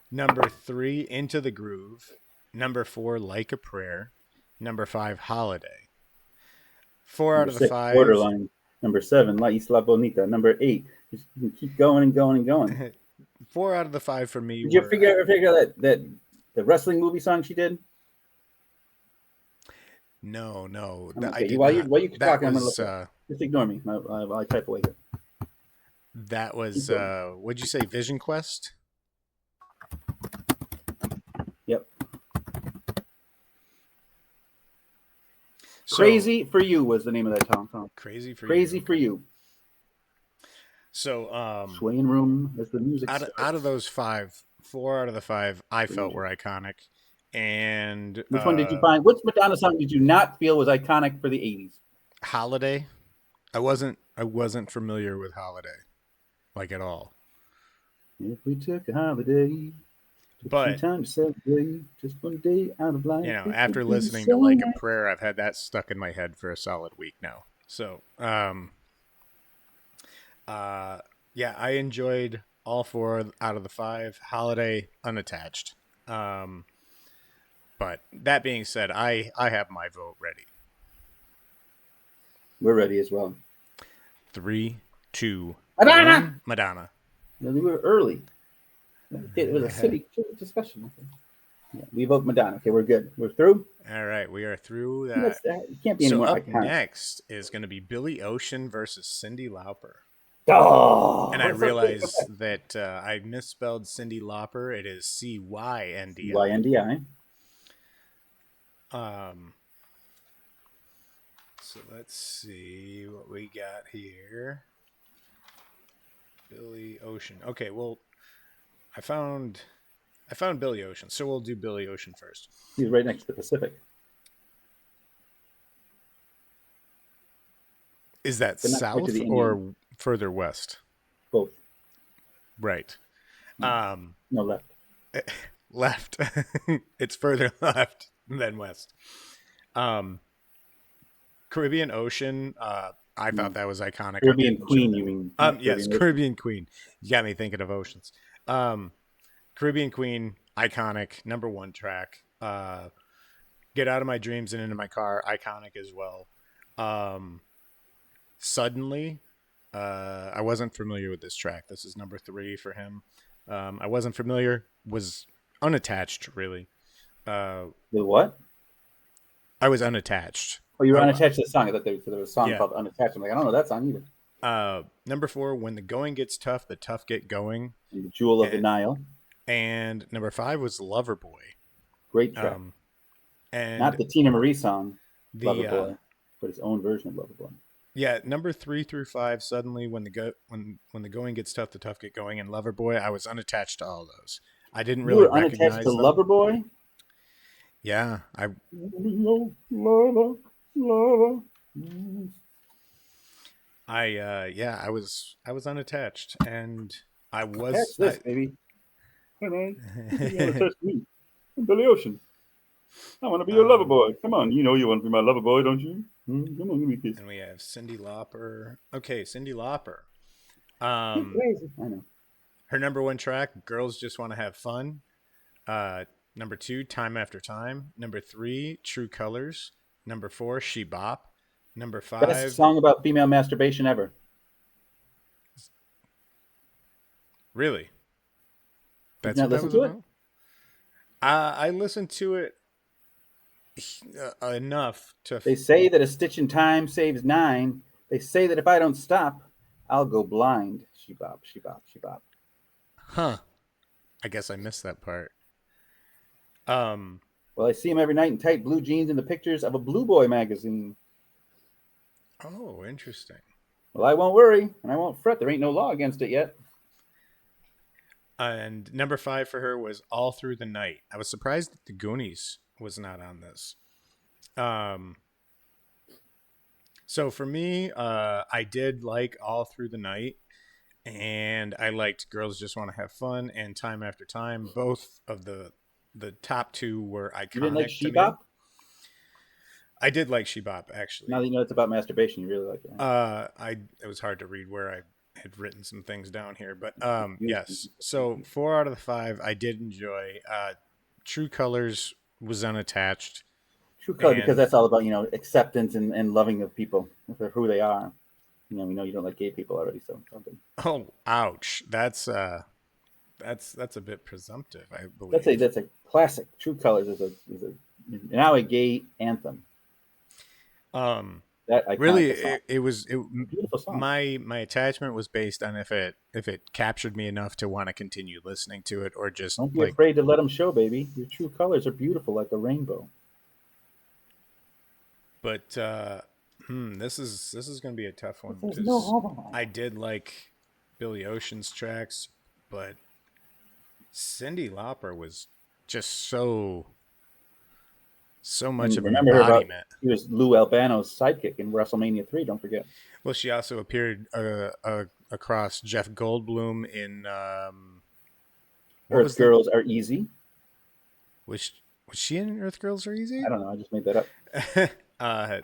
Number 3, Into the Groove. Number 4, Like a Prayer. Number 5, Holiday. 4 out of the 5. Borderline. Number 7, La Isla Bonita. Number 8. Just keep going and going and going. 4 out of the 5 for me. Did you figure out that the wrestling movie song she did? No. Okay, while you keep talking, I'm gonna look up. Just ignore me. I'll type away here. That was what'd you say? Vision Quest. Yep. Crazy for You was the name of that song. Crazy for You. So Swaying Room as the music out of those 5, 4 out of the 5 I felt were iconic. And which one did you find? Which Madonna song did you not feel was iconic for the 80s? Holiday. I wasn't familiar with Holiday, like, at all. If we took a holiday, but time to celebrate just one day out of life. After listening to Like a Prayer, I've had that stuck in my head for a solid week now. So I enjoyed all 4 out of the 5. Holiday unattached. But that being said, I have my vote ready. We're ready as well. 3, 2, Madonna! 1. Madonna. We were early. It was a city discussion. Yeah, we vote Madonna. Okay, we're good. We're through. All right, we are through that. It can't be any more iconic. Next is going to be Billy Ocean versus Cyndi Lauper. Oh, and I realized that I misspelled Cyndi Lauper. It is Cyndi. Cyndi. So let's see what we got here. Billy Ocean. Okay, well, I found Billy Ocean, so we'll do Billy Ocean first. He's right next to the Pacific. Is that south or further west? Both. Right. No, left. Left. It's further left than west. Caribbean Ocean. I thought that was iconic. I Caribbean did enjoy Queen, that. you mean? Not Yes, Caribbean Ocean. Caribbean Queen. You got me thinking of oceans. Caribbean Queen, iconic, number one track. Get Out of My Dreams and Into My Car, iconic as well. Um, Suddenly, I wasn't familiar with this track. This is number 3 for him. I wasn't familiar, was unattached, really. Uh, The what? I was unattached. Oh, you were I, unattached to the song. I thought there was a song yeah. called Unattached. I'm like, I don't know that song either. Number 4, When the Going Gets Tough, the Tough Get Going. And the Jewel of the And, Nile. and number 5 was Loverboy. Great track. Um, and Not the Tina Marie song, the Loverboy, but his own version of Loverboy. Yeah, number 3 through 5. Suddenly, when the going gets tough, the tough get going. And Loverboy, I was unattached to all those. I didn't You really were unattached to recognize them. Loverboy? Yeah, I was unattached, and I Catch was. this, baby. Hey, man. You unattached to me. I'm Billy Ocean. I want to be your lover boy. Come on, you know you want to be my lover boy, don't you? Come on, give me a kiss. And we have Cyndi Lauper. Okay, Cyndi Lauper. You're crazy. I know. Her number 1 track, "Girls Just Want to Have Fun." Number 2, "Time After Time." Number 3, "True Colors." Number 4, "She Bop." Number Best 5. song about female masturbation ever. Really? Did That's you what not that listen was to it? about? I listened to it enough to. They say that a stitch in time saves 9. They say that if I don't stop, I'll go blind. She bop, she bop, she bop. Huh. I guess I missed that part. Well, I see him every night in tight blue jeans in the pictures of a Blue Boy magazine. Oh, interesting. Well, I won't worry, and I won't fret. There ain't no law against it yet. And number 5 for her was "All Through the Night." I was surprised that the Goonies was not on this. So for me, I did like "All Through the Night," and I liked "Girls Just Want to Have Fun" and "Time After Time." Both of the top 2 were You didn't like iconic She to me. Bop? I did like "She Bop," Now actually. that you know it's about masturbation, you really like it. It was hard to read where I had written some things down here, but yes. So 4 out of the 5 I did enjoy. "True Colors" was unattached, True color, because and that's all about acceptance and loving of people for who they are. We know you don't like gay people already, so something. oh, ouch, that's a bit presumptive, I That's believe. a classic. True Colors is now a gay anthem. Um, That iconic Really, song. Beautiful song. my attachment was based on if it captured me enough to want to continue listening to it, or just Don't be like. afraid to let them show, baby. Your true colors are beautiful like a rainbow. But this is gonna be a tough one There's no because homo. I did like Billy Ocean's tracks, but Cyndi Lauper was just so much And of an remember her about embodiment. he was Lou Albano's sidekick in WrestleMania 3. Don't forget. Well, she also appeared across Jeff Goldblum in what Earth was the Girls Are Easy. was was she in Earth Girls Are Easy? I don't know. I just made that up.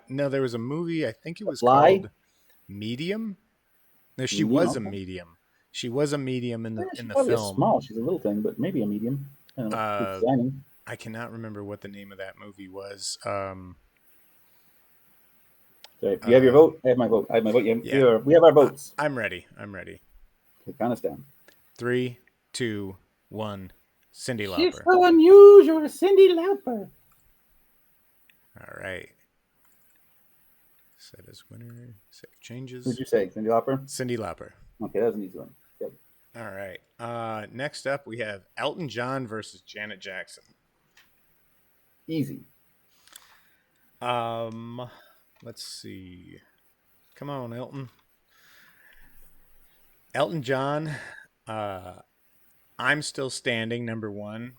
No, there was a movie. I think it The was Fly. called Medium. No, she Medium. was a Okay. medium. She was a medium in Yeah, the she's in the probably a film. small. She's a little thing, but maybe a medium. I don't know. She's Uh, designing. I cannot remember what the name of that movie was. So you have your vote. I have my vote. I have my vote. Yeah, We have our votes. I'm ready. I'm ready. Okay, count us down. 3, 2, 1. Cyndi She's Lauper. so unusual, Cyndi Lauper. All right. Set as winner. Save changes. Who'd you say, Cyndi Lauper? Cyndi Lauper. Okay, that was an easy one. Good. All right. Next up, we have Elton John versus Janet Jackson. Easy. Let's see. Come on, Elton. Elton John. I'm Still Standing, number 1,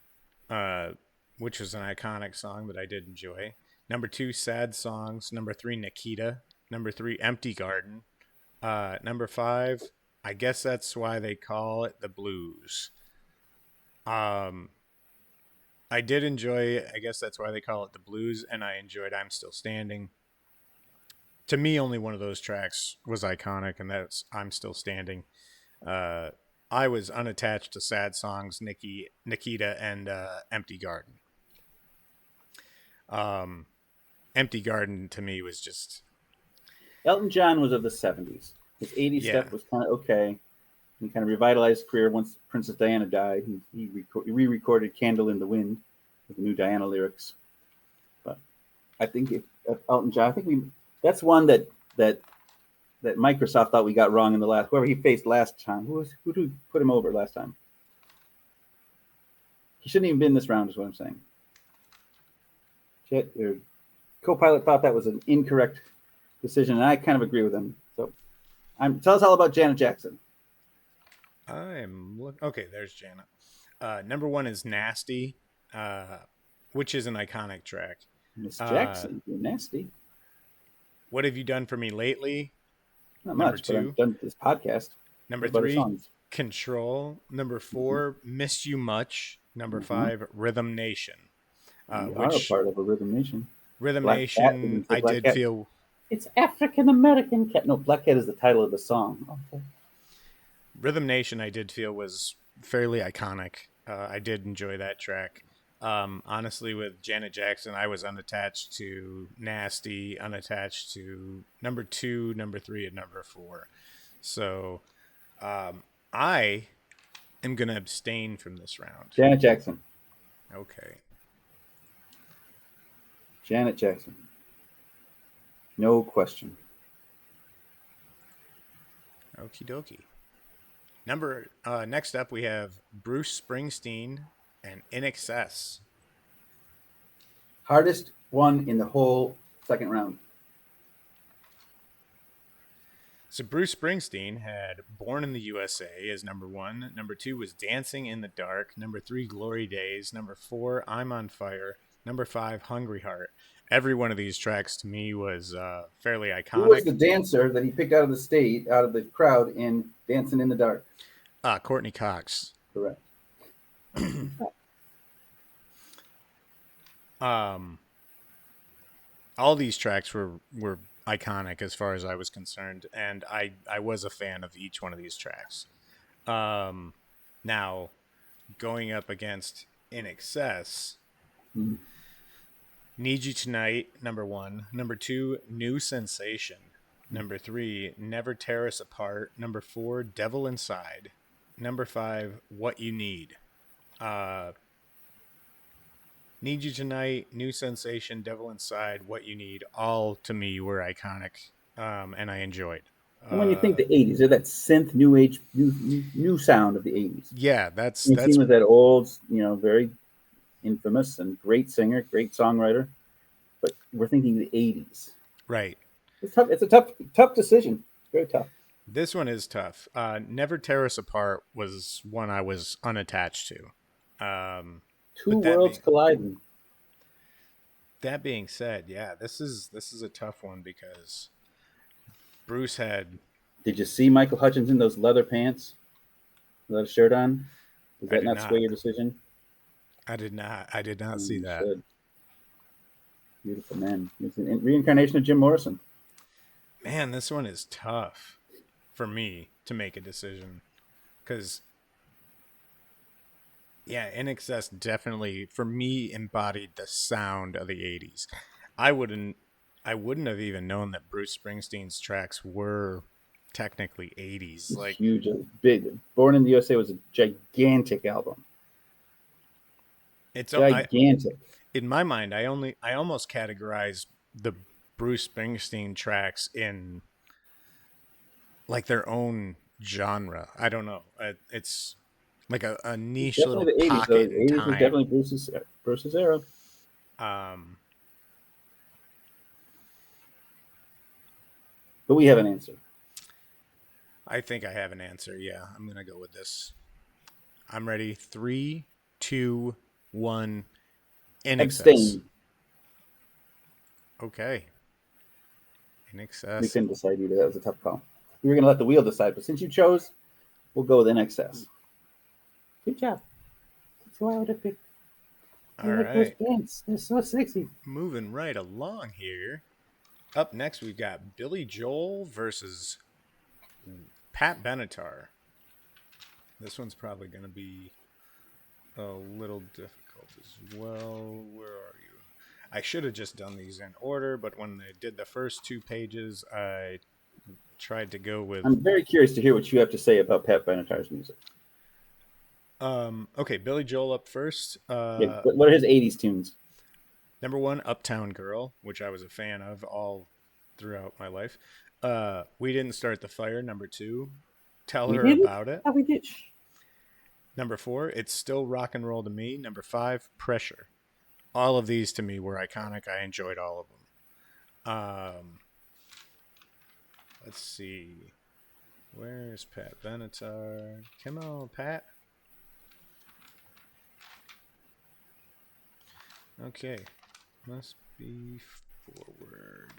which was an iconic song that I did enjoy. Number 2, Sad Songs. Number 3, Nikita. Number 3, Empty Garden. Number 5, I Guess That's Why They Call It the Blues. I did enjoy, I Guess That's Why They Call It the Blues, and I enjoyed I'm Still Standing. to me, only one of those tracks was iconic, and that's I'm Still Standing. I was unattached to sad songs, Nikita, and Empty Garden. Empty Garden to me was just Elton John was of the 70s. His 80s yeah. stuff was kind of okay. He kind of revitalized his career once Princess Diana died. He re-recorded "Candle in the Wind" with the new Diana lyrics. But I think if Elton John, I think that's one that Microsoft thought we got wrong in the last. Whoever he faced last time, who did we put him over last time? He shouldn't even been in this round, is what I'm saying. Your co-pilot thought that was an incorrect decision, and I kind of agree with him. So, tell us all about Janet Jackson. Okay. There's Janet. Number one is "Nasty," which is an iconic track. Miss Jackson, you're nasty. "What Have You Done for Me Lately?" Not Number much, two. but I've done this podcast. Number three, "Control." Number four, "Missed You Much." Number five, "Rhythm Nation." We are a part of a Rhythm Nation. Rhythm Black Nation, Cat, I did Cat. feel. It's African American cat. No, Black Cat is the title of the song. Okay. Rhythm Nation, I did feel was fairly iconic. I did enjoy that track. Honestly, with Janet Jackson, I was unattached to "Nasty," unattached to number two, number three, and number four. So I am going to abstain from this round. Janet Jackson. Okay. Janet Jackson. No question. Okie dokie. Next up, we have Bruce Springsteen and "In Excess." Hardest one in the whole second round. So Bruce Springsteen had "Born in the USA" as number one. Number two was "Dancing in the Dark." Number three, "Glory Days." Number four, "I'm on Fire." Number five, "Hungry Heart." Every one of these tracks to me was fairly iconic. Who was the dancer that he picked out of the crowd in "Dancing in the Dark"? Courtney Cox. Correct. All these tracks were iconic as far as I was concerned, and I was a fan of each one of these tracks. Now, going up against "In Excess," "Need You Tonight," number one. Number two, "New Sensation." Number three, "Never Tear Us Apart." Number four, "Devil Inside." Number five, "What You Need." "Need You Tonight," "New Sensation," "Devil Inside," "What You Need," all to me were iconic, and I enjoyed. And when you think the 80s, they're that synth new age, new sound of the 80s. Yeah, that's He was that old, very infamous and great singer, great songwriter. But we're thinking the 80s. right. It's tough. It's a tough decision. Very tough. This one is tough. "Never Tear Us Apart" was one I was unattached to. Two worlds colliding. That being said, yeah, this is a tough one because Bruce had. Did you see Michael Hutchins in those leather pants without a shirt on? Does that not sway your decision? I did not. I did not see that. Should. Beautiful man. It's a reincarnation of Jim Morrison. Man, this one is tough for me to make a decision because, yeah, "In Excess" definitely for me embodied the sound of the 80s. I wouldn't have even known that Bruce Springsteen's tracks were technically 80s. It's like huge, big. "Born in the USA" was a gigantic album. It's gigantic. In my mind, I almost categorize the Bruce Springsteen tracks in like their own genre. I don't know. It's like a niche little the 80s, pocket the in 80s time. was definitely Bruce's era. But we have an answer. I think I have an answer. Yeah, I'm gonna go with this. I'm ready. 3, 2, 1. "In Excess." Abstain. Okay. "In Excess." We couldn't decide either. That was a tough call. We were going to let the wheel decide, but since you chose, we'll go with "In Excess." Good job. That's who I would have picked. All right. Those pants. They're so sexy. Moving right along here. Up next, we've got Billy Joel versus Pat Benatar. This one's probably going to be a little difficult as well. Where are you? I should have just done these in order, but when they did the first 2 pages, I tried to go with. I'm very curious to hear what you have to say about Pat Benatar's music. Okay, Billy Joel up first. Yeah, what are his 80s tunes? Number 1, Uptown Girl, which I was a fan of all throughout my life. We Didn't Start the Fire. Number 2, Tell We Her did? About It. Oh, we did. Number 4, It's Still Rock and Roll to Me. Number 5, Pressure. All of these to me were iconic. I enjoyed all of them. Let's see. Where's Pat Benatar? Come on, Pat. Okay. Must be forward.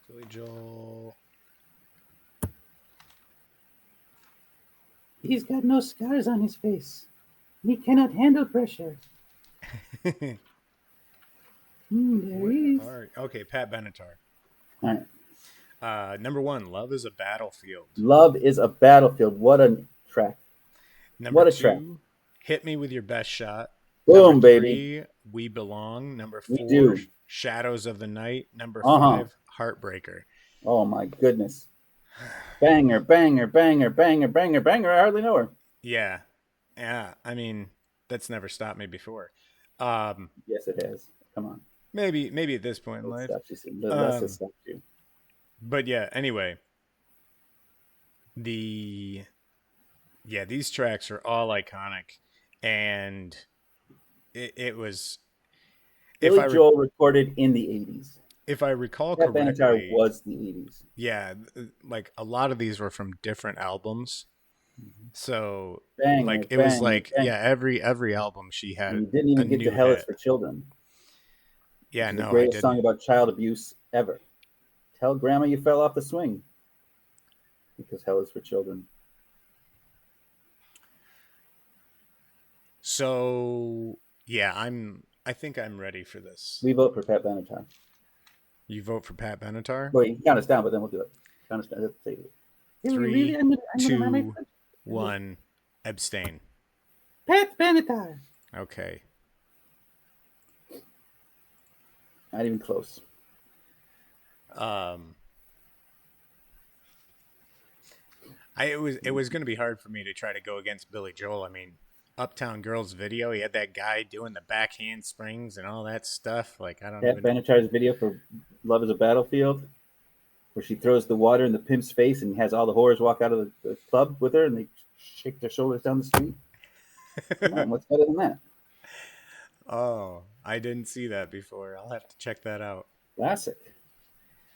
Billy Joel. He's got no scars on his face. He cannot handle pressure. There he is. Okay, Pat Benatar. All right. Number 1, Love is a Battlefield. Love is a Battlefield. What a track. Number What a 2, track. Hit Me With Your Best Shot. Boom, Number 3, baby. We Belong. Number We 4, do. Shadows of the Night. Number Uh-huh. 5, Heartbreaker. Oh, my goodness. Banger, banger, banger, banger, banger, banger. I hardly know her. Yeah. Yeah. I mean, that's never stopped me before. Yes, it has. Come on. Maybe at this point in life. Let's stop you. But yeah, anyway. These tracks are all iconic. And it was Billy Joel recorded in the 80s. If I recall Pat correctly, Benatar was the 80s. Yeah, like a lot of these were from different albums. So Banger, it was banger, like banger. every album she had. And you didn't even get to Hell is for Children. Yeah, It's no, the greatest I song didn't. about child abuse ever. Tell grandma you fell off the swing. Because Hell is for Children. So yeah, I think I'm ready for this. We vote for Pat Benatar. You vote for Pat Benatar? Well, you can count us down, but then we'll do it. Count us down. Let's say it. 3, 2, 1, abstain. Pat Benatar. Okay. Not even close. It was going to be hard for me to try to go against Billy Joel. I mean, Uptown Girls video, he had that guy doing the backhand springs and all that stuff. Like, I don't Pat even. Benatar's video for Love is a Battlefield, where she throws the water in the pimp's face and has all the whores walk out of the club with her and they shake their shoulders down the street. Come on, what's better than that? Oh, I didn't see that before. I'll have to check that out. Classic.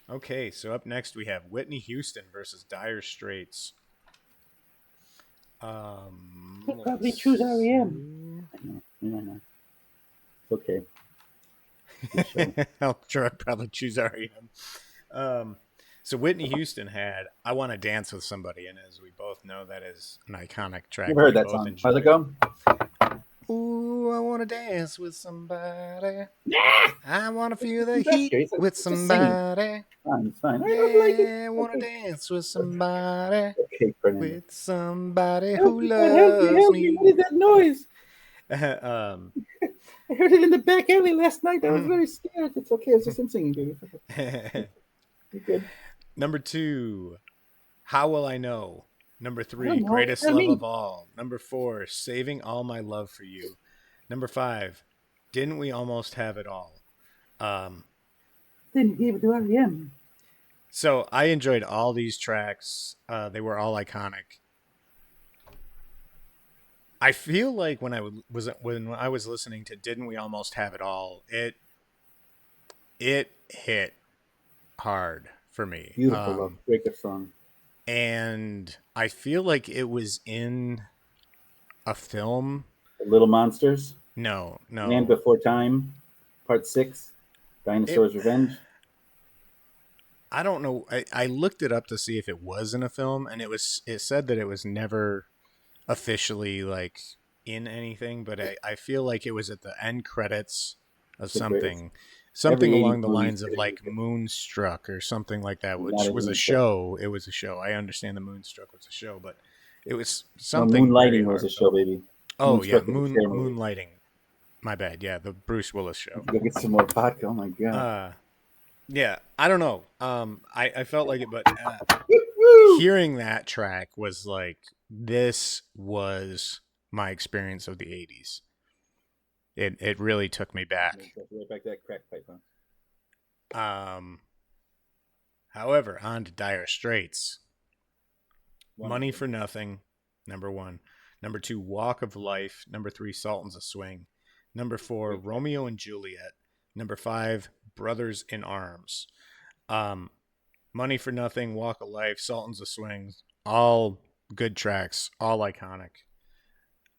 Okay, so up next we have Whitney Houston versus Dire Straits. We'll probably choose REM. No. It's okay. I'll probably choose REM. So Whitney Houston had "I Want to Dance with Somebody," and as we both know, that is an iconic track. Never heard that song. Enjoy. How's it go? Ooh, I want to dance with somebody. Yeah! I want to feel the heat with somebody. It's fine. I want to dance with somebody. Okay, Fernando. With somebody who loves me. What is that noise? I heard it in the back alley last night. I was very scared. It's okay. It's just him singing, baby. You're good. Number 2, How Will I Know? Number 3, Greatest Love of All. Number 4, Saving All My Love for You. Number 5, Didn't We Almost Have It All? Then you gave it to REM. So I enjoyed all these tracks. They were all iconic. I feel like when I was listening to "Didn't We Almost Have It All," it hit hard for me. Beautiful love, great good song. And I feel like it was in a film. The Little Monsters. No. Land Before Time, Part 6, Dinosaur's Revenge. I don't know. I looked it up to see if it was in a film, and it said that it was never officially like in anything, but I feel like it was at the end credits of something. something Every 80s along the movie is lines of getting like Moonstruck or something like that, not which a was a Moonstruck. show. It was a show. I understand the Moonstruck was a show, but it was No, something very Moonlighting was a heartfelt. show, baby. Oh yeah, Moonstruck was a scary movie. Moonlighting. My bad. Yeah, the Bruce Willis show. Go get some more vodka. Oh my god. Uh yeah, I don't know. I felt like it, but Woo! hearing that track was like this was my experience of the 80s. It really took me back. Right back to that crack pipe, huh? Um However, on to Dire Straits. Money Wonderful. for Nothing, number 1. Number 2, Walk of Life. Number 3, Sultans of Swing. Number 4, Great track. Romeo and Juliet. Number 5, Brothers in Arms. Um, Money for Nothing, Walk of Life, Sultans of Swing, all good tracks, all iconic.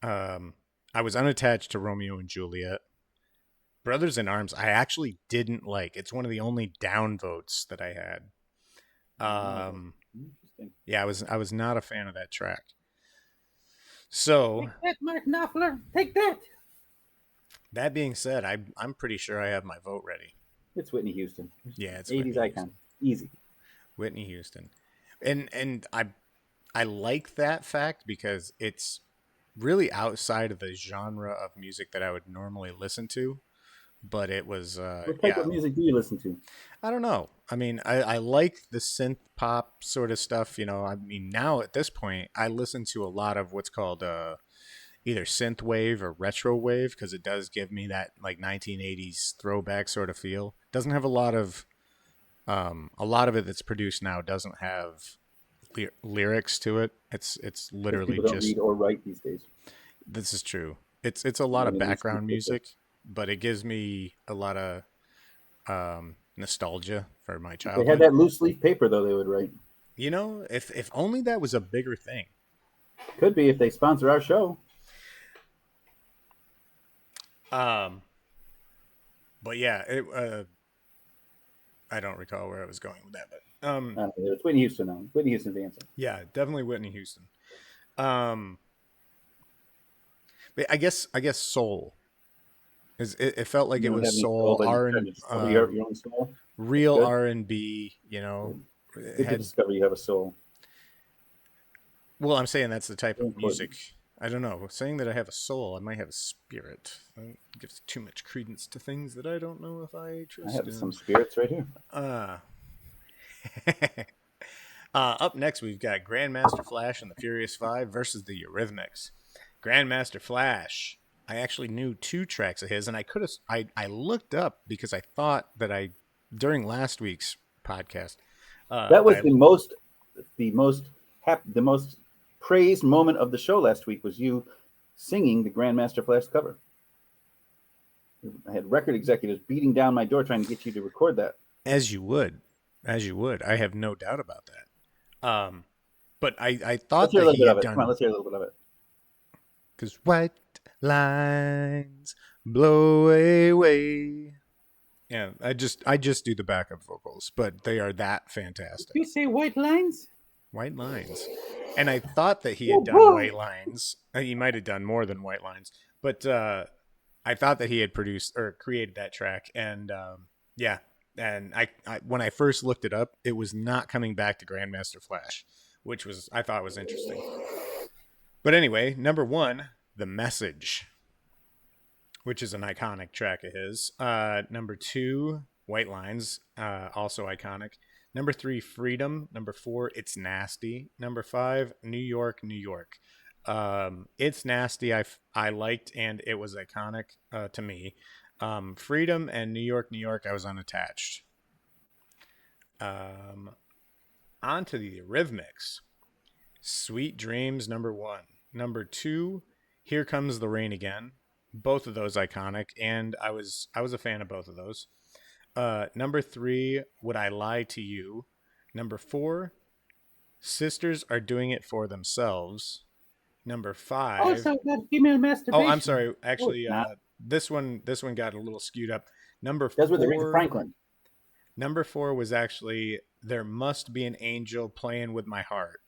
Um, I was unattached to Romeo and Juliet. Brothers in Arms, I actually didn't like. It's one of the only down votes that I had. Wow. Um, Interesting. yeah, I was not a fan of that track. So Take that, Mark Knopfler. Take that. that being said, I'm pretty sure I have my vote ready. It's Whitney Houston. Yeah, it's 80s Whitney icon. Houston. Easy. Whitney Houston, and I like that fact because it's really outside of the genre of music that I would normally listen to. But it was What type yeah, of music do you listen to? I don't know. I mean, I like the synth pop sort of stuff. I mean, now at this point, I listen to a lot of what's called either synth wave or retro wave because it does give me that like 1980s throwback sort of feel. Doesn't have a lot of it that's produced now doesn't have lyrics to it. It's Because literally people don't just read or write these days. this is true. It's a lot Not of an instant background paper. music, but it gives me a lot of nostalgia for my If they had childhood. that loose leaf paper, though, they would write. If only that was a bigger thing. Could be if they sponsor our show. Um, but yeah, I don't recall where I was going with that, but It's Whitney Houston now. Whitney Houston's the answer. yeah, definitely Whitney Houston. Um, but I guess soul is it felt like You it don't was have any soul, soul but you're R trying and to discover your own soul. That's real good. R&B. Good. It Good to had discover you have a soul. well, I'm saying that's the type Very of important. music. I don't know. Saying that I have a soul, I might have a spirit. That gives too much credence to things that I don't know if I I trust have some in. spirits right here. Uh, Up next, we've got Grandmaster Flash and the Furious Five versus the Eurythmics. Grandmaster Flash. I actually knew 2 tracks of his, and I could have. I looked up because I thought that during last week's podcast. That was I the most the most praised moment of the show last week was you singing the Grandmaster Flash cover. I had record executives beating down my door trying to get you to record that. as you would, I have no doubt about that. But I Let's thought hear a that little he bit of had it. Come on, done let's hear a little bit of it. because white lines blow away. Yeah, I just do the backup vocals, but they are that fantastic. You say white lines? White lines, and I thought that he Oh had done boy! white lines. He might have done more than white lines, but I thought that he had produced or created that track, and yeah. And I when I first looked it up, it was not coming back to Grandmaster Flash, which was I thought was interesting. But anyway, number 1, The Message, which is an iconic track of his. Number 2, White Lines, also iconic. Number 3, Freedom. Number 4, It's Nasty. Number 5, New York, New York. It's Nasty. I liked, and it was iconic to me. Freedom and New York, New York. I was unattached. Um, On to the Eurythmics. Sweet Dreams, number 1. Number 2, Here Comes the Rain Again. Both of those iconic, and I was a fan of both of those. Number 3, Would I Lie to You? Number 4, Sisters Are Doing It for Themselves. Number 5, Also got female oh, I'm masturbation. sorry, Oh, actually, it's not. this one got a little skewed up. Number That's with Aretha 4, Franklin. number 4 was actually There Must Be an Angel Playing with My Heart.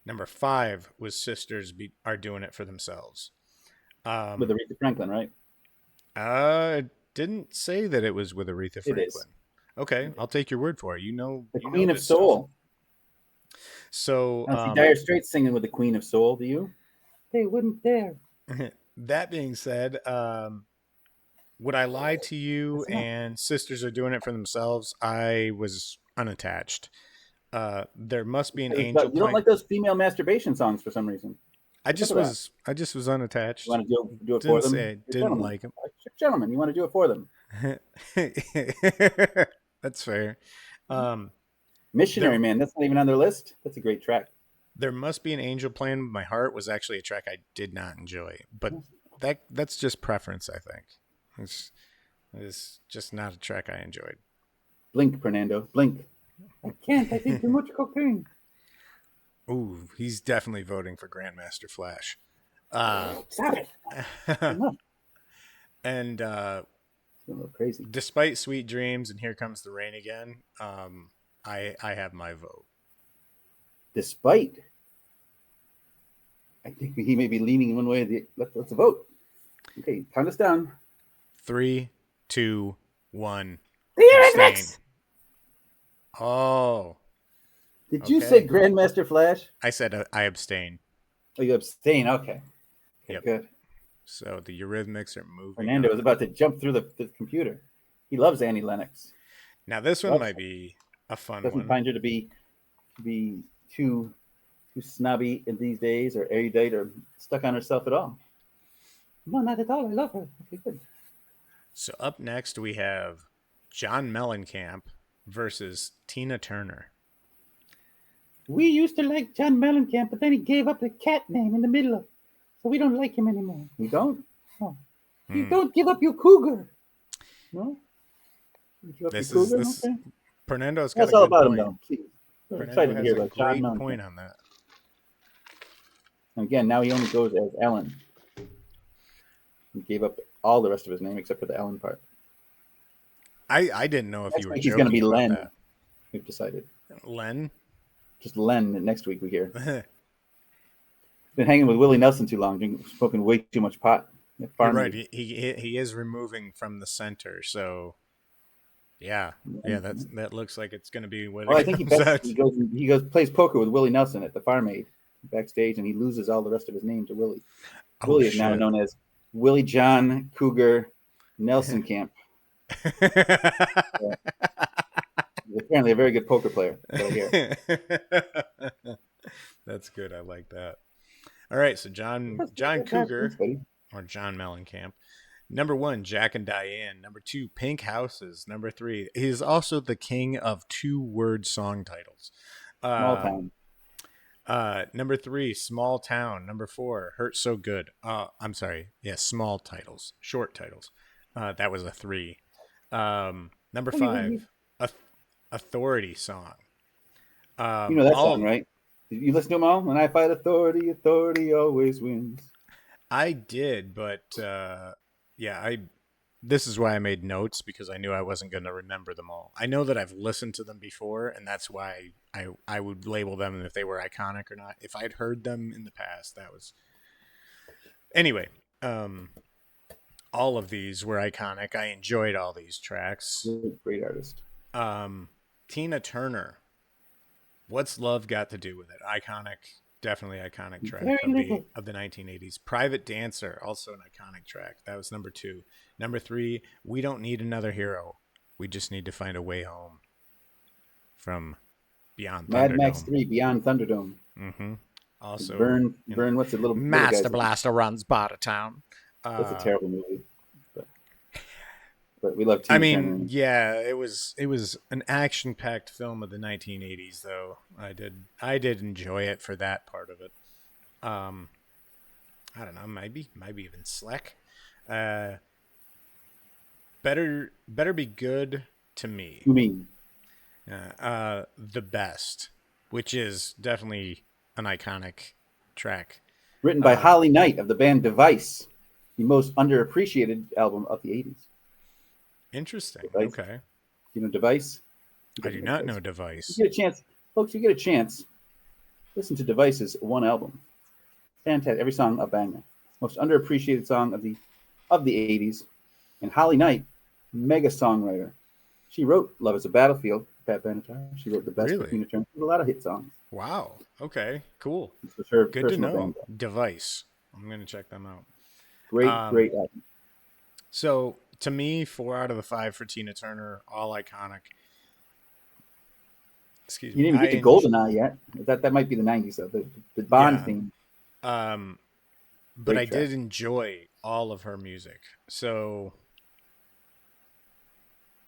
Number 5 was Are Doing It for Themselves. With Um, Aretha Franklin, right? uh, didn't say that it was with Aretha It is. Franklin. Okay, I'll take your word for it. The You know Queen of this stuff. Soul. So, I don't see Dire Straits singing with the Queen of Soul, do you? They wouldn't dare. that being said, would I lie to you? That's enough. And sisters are doing it for themselves. I was unattached. There must be an angel You don't playing. like those female masturbation songs for some reason. What's up with that? I just was You unattached. want to do it for Didn't them? say I You're didn't gentlemen. like him. Gentlemen, you want to do it for them. That's fair. Missionary There, Man, that's not even on their list. That's a great track. there must be an angel playing with my heart was actually a track I did not enjoy, but that's just preference. I think it's just not a track I enjoyed. Blink, Fernando. Blink. I can't. I think too much cocaine. Ooh, he's definitely voting for Grandmaster Flash. Stop it. Enough. And It's a little crazy. despite Sweet Dreams and Here Comes the Rain Again, I have my vote. Despite, I think he may be leaning one way or the let's vote. Okay, count us down. 3, 2, 1. The Abstain. Eurythmics! Oh, Did you okay. say Grandmaster Flash? I said I abstain. Oh, you abstain. Okay. Yep. Good. So the Eurythmics are moving. Fernando on. was about to jump through the computer. He loves Annie Lennox. Now this one might be a fun Doesn't one. find her to be too snobby in these days, or erudite, or stuck on herself at all. No, not at all. I love her. Okay, good. So up next we have John Mellencamp versus Tina Turner. We used to like John Mellencamp, but then he gave up the cat name in the middle of, so we don't like him anymore. We don't? No. You don't give up your cougar. No? You give up This your is cougar? this. Okay. Fernando's got That's a all good about point. him, though. Please. I'm Fernando excited to has hear a about John great Mellencamp. point on that. And again, now he only goes as Ellen. He gave up all the rest of his name except for the Ellen part. I didn't know if Next you were week he's going to joking be about Len. that. We've decided. Len. Just Len next week we hear. Been hanging with Willie Nelson too long, smoking way too much pot. You're right. He is removing from the center, so yeah, that looks like it's going to be what. Well, I think he goes plays poker with Willie Nelson at the Farm Aid backstage, and he loses all the rest of his name to Willie. Oh, Willie is now known as Willie John Cougar Nelson Camp. He's apparently a very good poker player. That's what I hear. That's good. I like that. All right, so John Cougar or John Mellencamp. Number 1, Jack and Diane. Number 2, Pink Houses. Number 3, he's also the king of 2-word song titles. Small Town. Number 3, Small Town. Number 4, Hurt So Good. I'm sorry. Yeah, small titles, short titles. That was a 3. Number 5, Authority Song. You know that song, right? You listen to them all? When I fight authority, authority always wins. I did, but this is why I made notes, because I knew I wasn't going to remember them all. I know that I've listened to them before, and that's why I would label them if they were iconic or not. If I'd heard them in the past, that was... Anyway, all of these were iconic. I enjoyed all these tracks. Great artist. Tina Turner. What's Love Got to Do with It? Iconic, definitely iconic track of the 1980s. Private Dancer, also an iconic track. That was number 2. Number 3, We Don't Need Another Hero. We Just Need to Find a Way Home. From Beyond Thunderdome. Mad Max 3, Beyond Thunderdome. Mm-hmm. Also, Burn, what's the little Master Blaster runs Bartertown. That's a terrible movie. But we love Tina Turner. Yeah, it was an action-packed film of the 1980s, though. I did enjoy it for that part of it. I don't know, maybe even slick. Better Be Good to Me. The Best, which is definitely an iconic track. Written by Holly Knight of the band Device, the most underappreciated album of the 80s. Interesting. Device. Okay. You know Device? I do not know Device. You get a chance, folks. You get a chance. Listen to Device's one album. Fantastic. Every song a banger. Most underappreciated song of the 80s. And Holly Knight mega songwriter. She wrote "Love Is a Battlefield." Pat Benatar. She wrote "The Best" for Really? Tina Turner. There's a lot of hit songs. Wow. Okay. Cool. This was her Good to personal know. band. Device. I'm gonna check them out. Great, Um, great album. so to me, 4 out of the 5 for Tina Turner, all iconic. Excuse You me. didn't even get to GoldenEye yet. That might be the '90s though. The Bond Yeah. theme. Um, but Great I track. did enjoy all of her music. So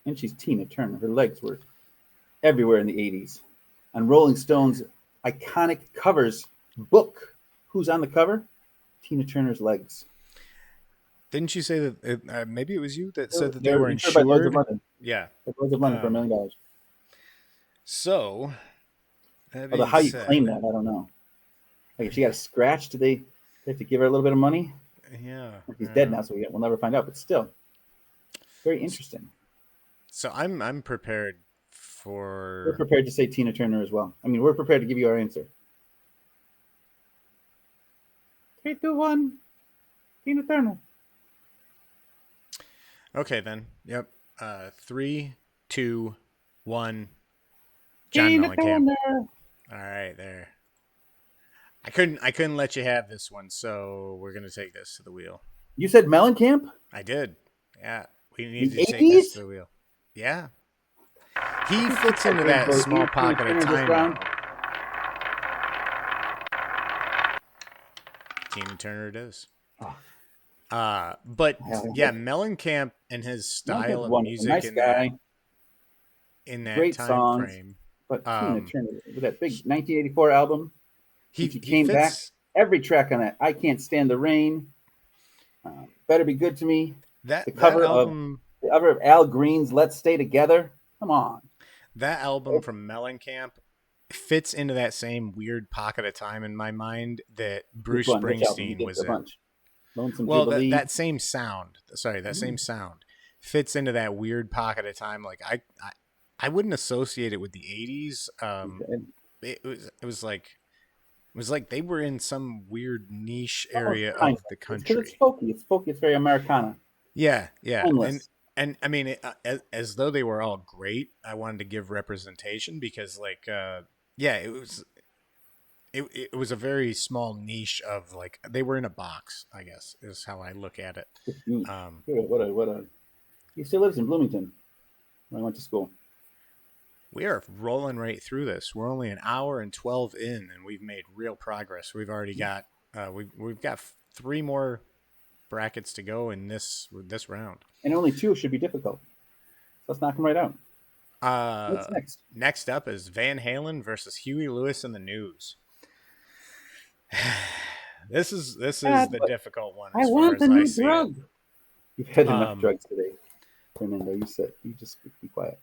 And she's Tina Turner. Her legs were everywhere in the '80s. On Rolling Stone's iconic covers book, who's on the cover? Tina Turner's legs. didn't you say that? Maybe it was you that said that they They're were insured by Lloyd's of insured. London. Yeah. Lloyd's of London for $1 Um, million. so that Although being how you claim said, that, I don't know. Like if she got a scratch, do they have to give her a little bit of money? yeah. He's dead now, so we'll never find out. But still, very interesting. So I'm prepared We're for. prepared to say Tina Turner as well. I mean, we're prepared to give you our answer. 3, 2, 1. Tina Turner. Okay then. Yep. 3, 2, 1. John Tina Mellencamp. Turner. All right, there. I couldn't let you have this one, so we're gonna take this to the wheel. You said Mellencamp? I did. Yeah, we The need to take this 80s? to the wheel. Yeah, he fits into Okay, that so small Tina pocket of Turner this time round. now. Tina Turner it is. Oh, But yeah, Mellencamp Mellencamp and his style is of wonderful. music Nice guy. in that Great time songs. frame. But Tina Um, Turner, with that big 1984 album, when she he came back, fits every track on that, I Can't Stand the Rain, Better Be Good to Me, that the that cover of album. Al Green's Let's Stay Together. Come on. That album from Mellencamp fits into that same weird pocket of time in my mind that Which Bruce one? Which album? You Springsteen get was a in. bunch. Lonesome Well, that Jubilee. that same sound, sorry, that same sound fits into that weird pocket of time. Like I wouldn't associate it with the '80s. Okay. It was like they were in some weird niche Oh, area kind of of. the It's because it's country. folky. It's folky. It's very Americana. Yeah, yeah, and Timeless. and I mean, as though they were all great, I wanted to give representation because, like, yeah, it was a very small niche of like they were in a box. I guess is how I look at it. It's huge. Um, What a. He still lives in Bloomington, where I went to school. we are rolling right through this. We're only an hour and 12 in, and we've made real progress. We've already got we've got 3 more brackets to go in this round. And only 2 should be difficult. Let's knock them right out. What's Uh, next? Next up is Van Halen versus Huey Lewis and the News. This is the But difficult one I as far want as a I new see it. drug. You've had enough Um, drugs today, Fernando. You just be quiet.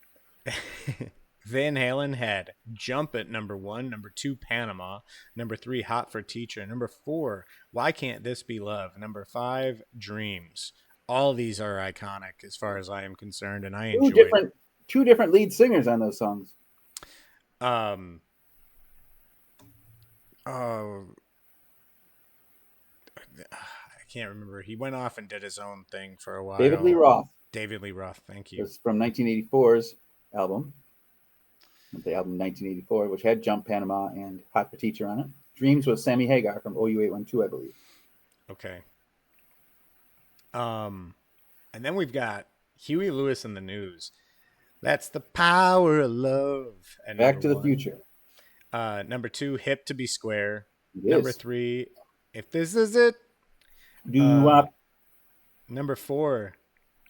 Van Halen had Jump at number 1, number 2, Panama, number 3, Hot for Teacher, number 4, Why Can't This Be Love, number 5, Dreams. All these are iconic as far as I am concerned, and I enjoyed it. Two different lead singers on those songs. Um, uh, I can't remember. He went off and did his own thing for a while. David Lee Roth David Lee Roth, thank you. was from 1984's album. The album 1984, which had Jump, Panama, and Hot for Teacher on it. Dreams was Sammy Hagar from OU812, I believe. Okay. And then we've got Huey Lewis and the News. That's the power of love. And Back to the 1. Future. Number 2, Hip to be Square. It Number is. 3, If This Is It. Doo-wop. Number 4,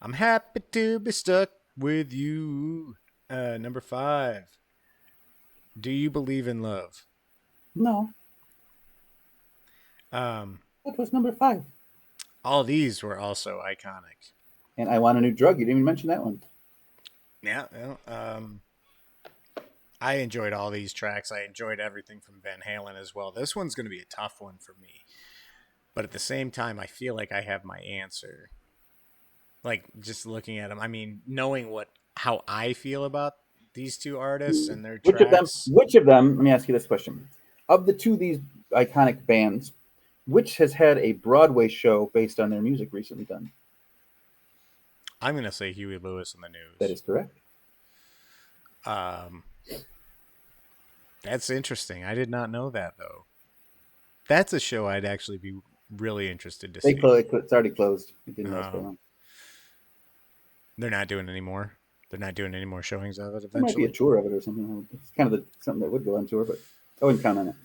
I'm happy to be stuck with you. Number 5, Do You Believe in Love? No, Um, that was number 5. all these were also iconic. And I Want a New Drug. You didn't even mention that one. Yeah. I enjoyed all these tracks. I enjoyed everything from Van Halen as well. This one's going to be a tough one for me. But at the same time, I feel like I have my answer. Like, just looking at them. I mean, knowing how I feel about these 2 artists and their tracks. Which of them, let me ask you this question. Of the 2 of these iconic bands, which has had a Broadway show based on their music recently done? I'm going to say Huey Lewis in the That News. is correct. Um, that's interesting. I did not know that, though. That's a show I'd actually be really interested to see. It's already closed. It didn't last very Oh, long. they're not doing anymore. They're not doing any more showings of it There might be a eventually. tour of it or something. It's kind of something that would go on tour, but I wouldn't count on it.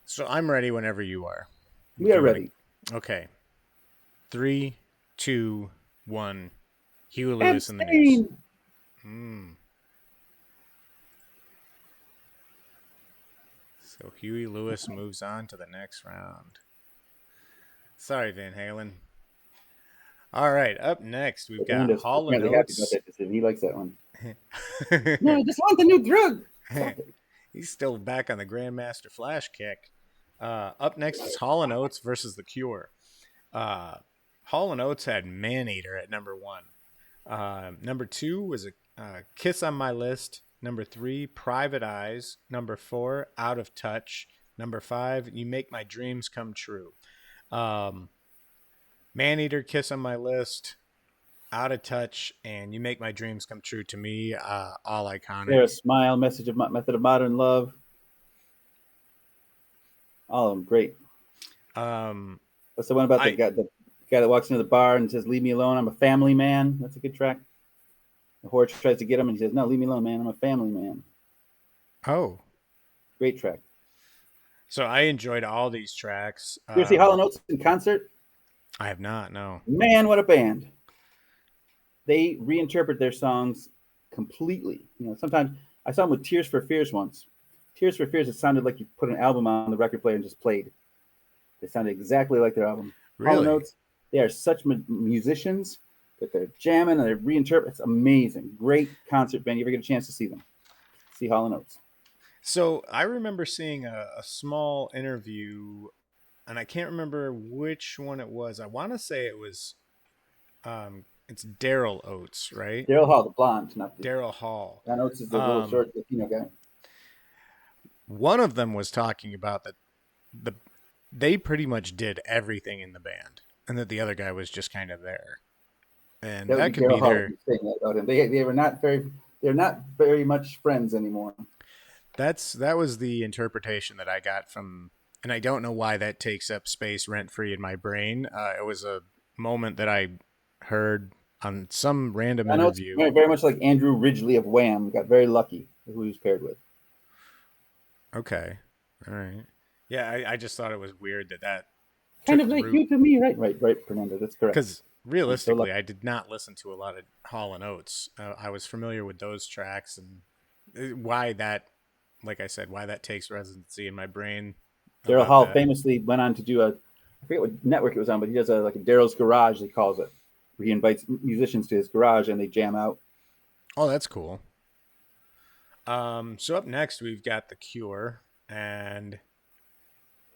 So I'm ready whenever you are. We If are you want ready. to. Okay. 3, 2, 1. Huey Lewis in the News. Abstain. Hmm. So Huey Lewis moves on to the next round. Sorry, Van Halen. All right, up next we've got Fernando's Hall and apparently happy about Oates. that decision. He likes that one. No, I just want the new drug. Stop it. He's still back on the Grandmaster Flash kick. Up next is Hall and Oates versus The Cure. Hall and Oates had Maneater at number 1. Number 2 was a Kiss on My List. Number 3, Private Eyes. Number 4, Out of Touch. Number 5, You Make My Dreams Come True. Maneater, Kiss on My List, Out of Touch, and You Make My Dreams Come True, to me, all iconic. There's a smile, method of modern love. All of them great. What's the one about the guy that walks into the bar and says, "Leave me alone, I'm a family man"? That's a good track. The horse tries to get him and he says, "No, leave me alone, man, I'm a family man." Oh. Great track. So I enjoyed all these tracks. You ever see Hall and Oates in concert? I have not, no. Man, what a band. They reinterpret their songs completely. Sometimes I saw them with Tears for Fears once. Tears for Fears, it sounded like you put an album on the record player and just played. They sounded exactly like their album. Really? Hall and Oates, they are such musicians that they're jamming and they reinterpret. It's amazing. Great concert band. You ever get a chance to see them? See Hall and Oates. So I remember seeing a small interview, and I can't remember which one it was. I want to say it was, it's Daryl Oates, right? Daryl Hall, the blonde, not Daryl Hall. John Oates is the little short Latino guy. One of them was talking about that they pretty much did everything in the band, and that the other guy was just kind of there. And that could be their. Saying that about him. They were not very. They're not very much friends anymore. That was the interpretation that I got from, and I don't know why that takes up space rent free in my brain. It was a moment that I heard on some random interview. Very much like Andrew Ridgeley of Wham. Got very lucky who he was paired with. Okay, all right. Yeah, I just thought it was weird that kind of like you to me, right, Fernando. That's correct. Because realistically, I did not listen to a lot of Hall and Oates. I was familiar with those tracks, and why that, like I said, why that takes residency in my brain. Daryl Hall famously went on to do I forget what network it was on, but he does like a Daryl's Garage, he calls it, where he invites musicians to his garage and they jam out. Oh, that's cool. So up next we've got The Cure, and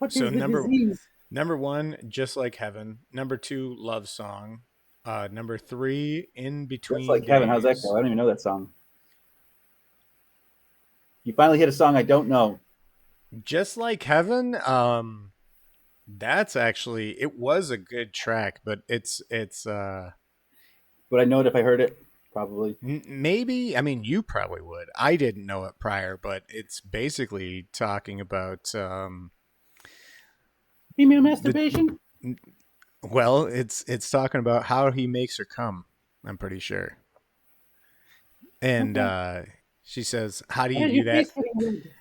number 1, Just Like Heaven. Number 2, Love Song. Number 3, In Between Just Like Days. Heaven. How's that go? I don't even know that song. You finally hit a song I don't know. Just Like Heaven. That's actually, it was a good track, but it's. Would I know it if I heard it? Probably. Maybe. I mean, you probably would. I didn't know it prior, but it's basically talking about female masturbation. Well, it's talking about how he makes her come. I'm pretty sure. And she says, "How do you do that?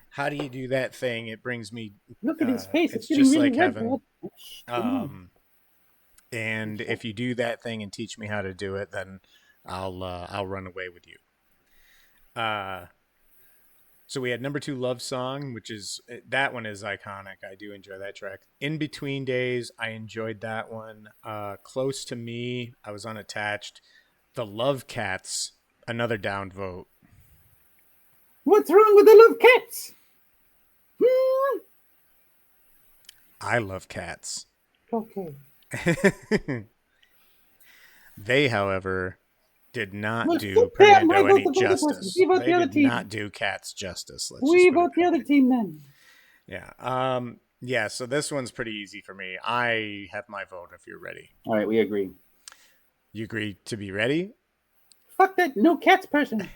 How do you do that thing? It brings me. Look at his face. It's just like heaven. And if you do that thing and teach me how to do it, then I'll run away with you." So we had number 2, Love Song, that one is iconic. I do enjoy that track. In Between Days, I enjoyed that one. Close to Me, I was unattached. The Love Cats, another down vote. What's wrong with the Love Cats? I love cats. Okay. They, however, did not do Fernando any justice. They did not do Cats justice. We vote the other team then. Yeah. Yeah, so this one's pretty easy for me. I have my vote if you're ready. All right, we agree. You agree to be ready? Fuck that no cats person.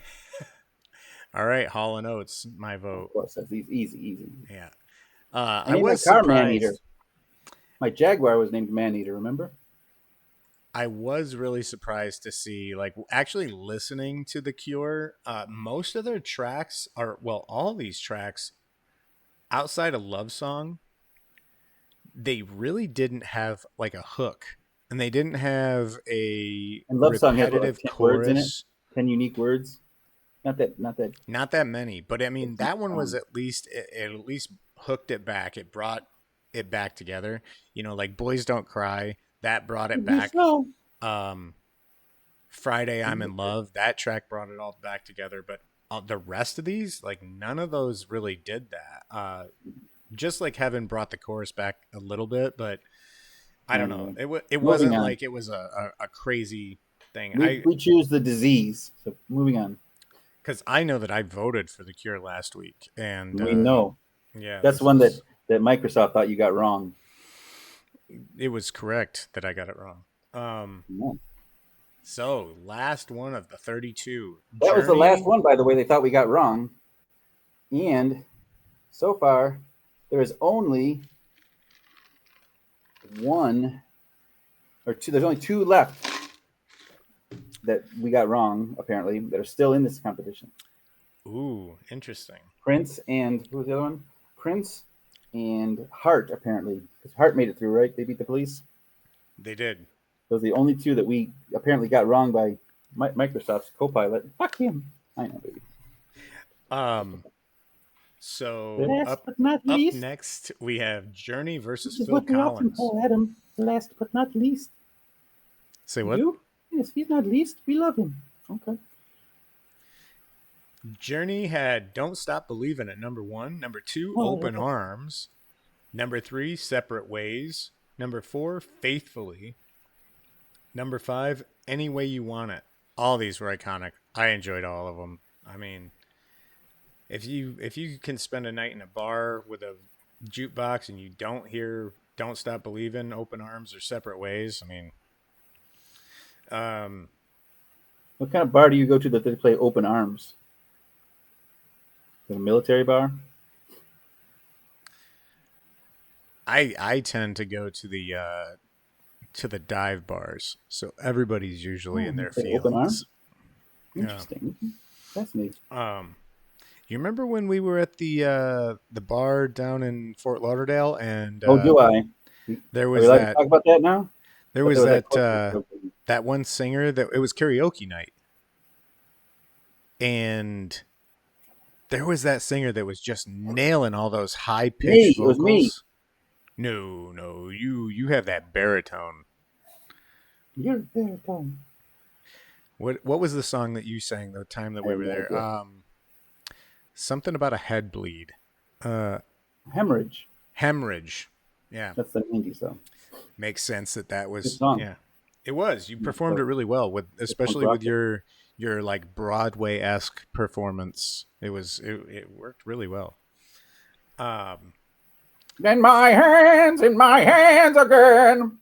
All right, Hall and Oates, my Of vote. course, that's easy. Yeah. I I named my was car Man Eater. surprised. My Jaguar was named Man Eater. Remember? I was really surprised to see, like, actually listening to The Cure. Most of their tracks are, well, all these tracks outside of Love Song, they really didn't have like a hook, and they didn't have a And Love Song has what, like repetitive 10 words in it, chorus. 10 unique words. Not that Not that many, but I it's mean, not that one was strong. at least, it at least hooked it back. It brought it back together. Like Boys Don't Cry, that brought it Be back. slow. Um, Friday I'm in Love, that track brought it all back together. But the rest of these, like none of those really did that. Just like Heaven brought the chorus back a little bit, but I don't know. Anyway, It moving wasn't on. like it was a crazy thing. We choose the disease. So moving on. Because I know that I voted for The Cure last week, and We know yeah, that's this one was that Microsoft thought you got wrong. it was correct that I got it wrong. No. So last one of the 32, That was the last Journey. one, by the way. They thought we got wrong, and so far there is only one or two. There's only two left that we got wrong. Apparently, that are still in this competition. Ooh, interesting. Prince and who was the other one? Prince and Hart, apparently, because Hart made it through, right? They beat the police. They did. Those are the only two that we apparently got wrong by Microsoft's Copilot. Fuck him. I know, baby. Um. So Last but not up least, next we have Journey versus this is Phil what we often Collins. call Adam. Last but not least. Say what? You? Yes, he's not least. We love him. Okay. Journey had Don't Stop Believin' at number 1, number 2, Oh, Open Arms, number 3, Separate Ways, number 4, Faithfully, number 5, Any Way You Want It. All these were iconic. I enjoyed all of them. I mean, if you can spend a night in a bar with a jukebox and you don't hear Don't Stop Believin', Open Arms, or Separate Ways, I mean, what kind of bar do you go to that they play Open Arms? A military bar? I tend to go to the dive bars, so everybody's usually Oh, in they their play Open Arms? feelings. Yeah. Interesting. Fascinating. You remember when we were at the bar down in Fort Lauderdale, and Oh, do I? there Are we was allowed to that talk about that now? there But was there was that that that one singer that it was karaoke night, and there was that singer that was just nailing all those high me. pitched It was me. vocals. No, you have that baritone. You're very fun. What was the song that you sang the time that I we have were no there? idea. Something about a head bleed. Hemorrhage. Hemorrhage. Yeah, That's the 90s, though. makes sense that Good was, song. yeah. It was. You performed it really well with, It's punk especially rock. with your like Broadway-esque performance. It worked really well. In my hands again.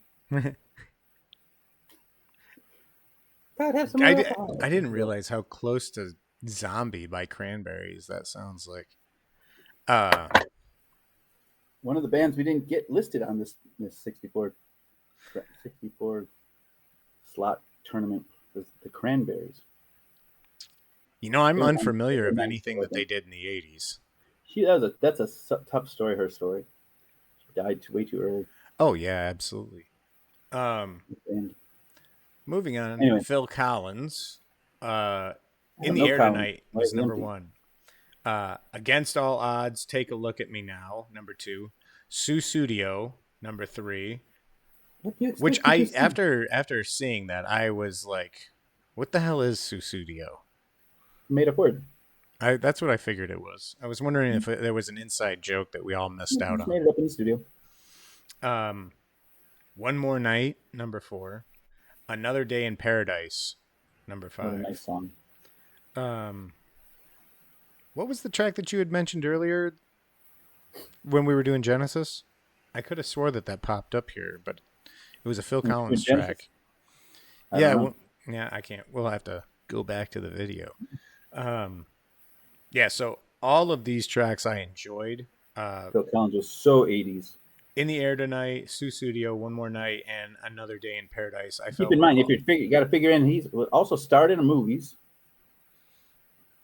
God, have some I, more di- alcohol. I didn't realize how close to Zombie by Cranberries that sounds like. One of the bands we didn't get listed on this 64 slot tournament was the Cranberries. I'm They were nice. They unfamiliar were of nice, anything I that they think. did in the 80s. That's a tough story. Her story. She died way too early. Oh yeah, absolutely. And Moving on, anyway, Phil Collins, I In don't the know Air Colin. Tonight Why is was he number empty? 1. Against All Odds, Take a Look at Me Now, number 2. Susudio, number 3. What do you Which expect me to see? after seeing that, I was like, what the hell is Susudio? Made up word. That's what I figured it was. I was wondering if there was an inside joke that we all missed He out just made it up in the studio. on. One More Night, number 4. Another Day in Paradise, number What a nice 5. song. What was the track that you had mentioned earlier when we were doing Genesis? I could have swore that popped up here, but it was a Phil Collins Genesis. track. I don't Yeah, know. well, yeah, I can't. We'll have to go back to the video. Um, yeah, so all of these tracks I enjoyed. Phil Collins was so 80s. In the Air Tonight, Studio, One More Night, and Another Day in Paradise. I Keep felt in were mind, if all. you got to figure in, he's also starred in movies.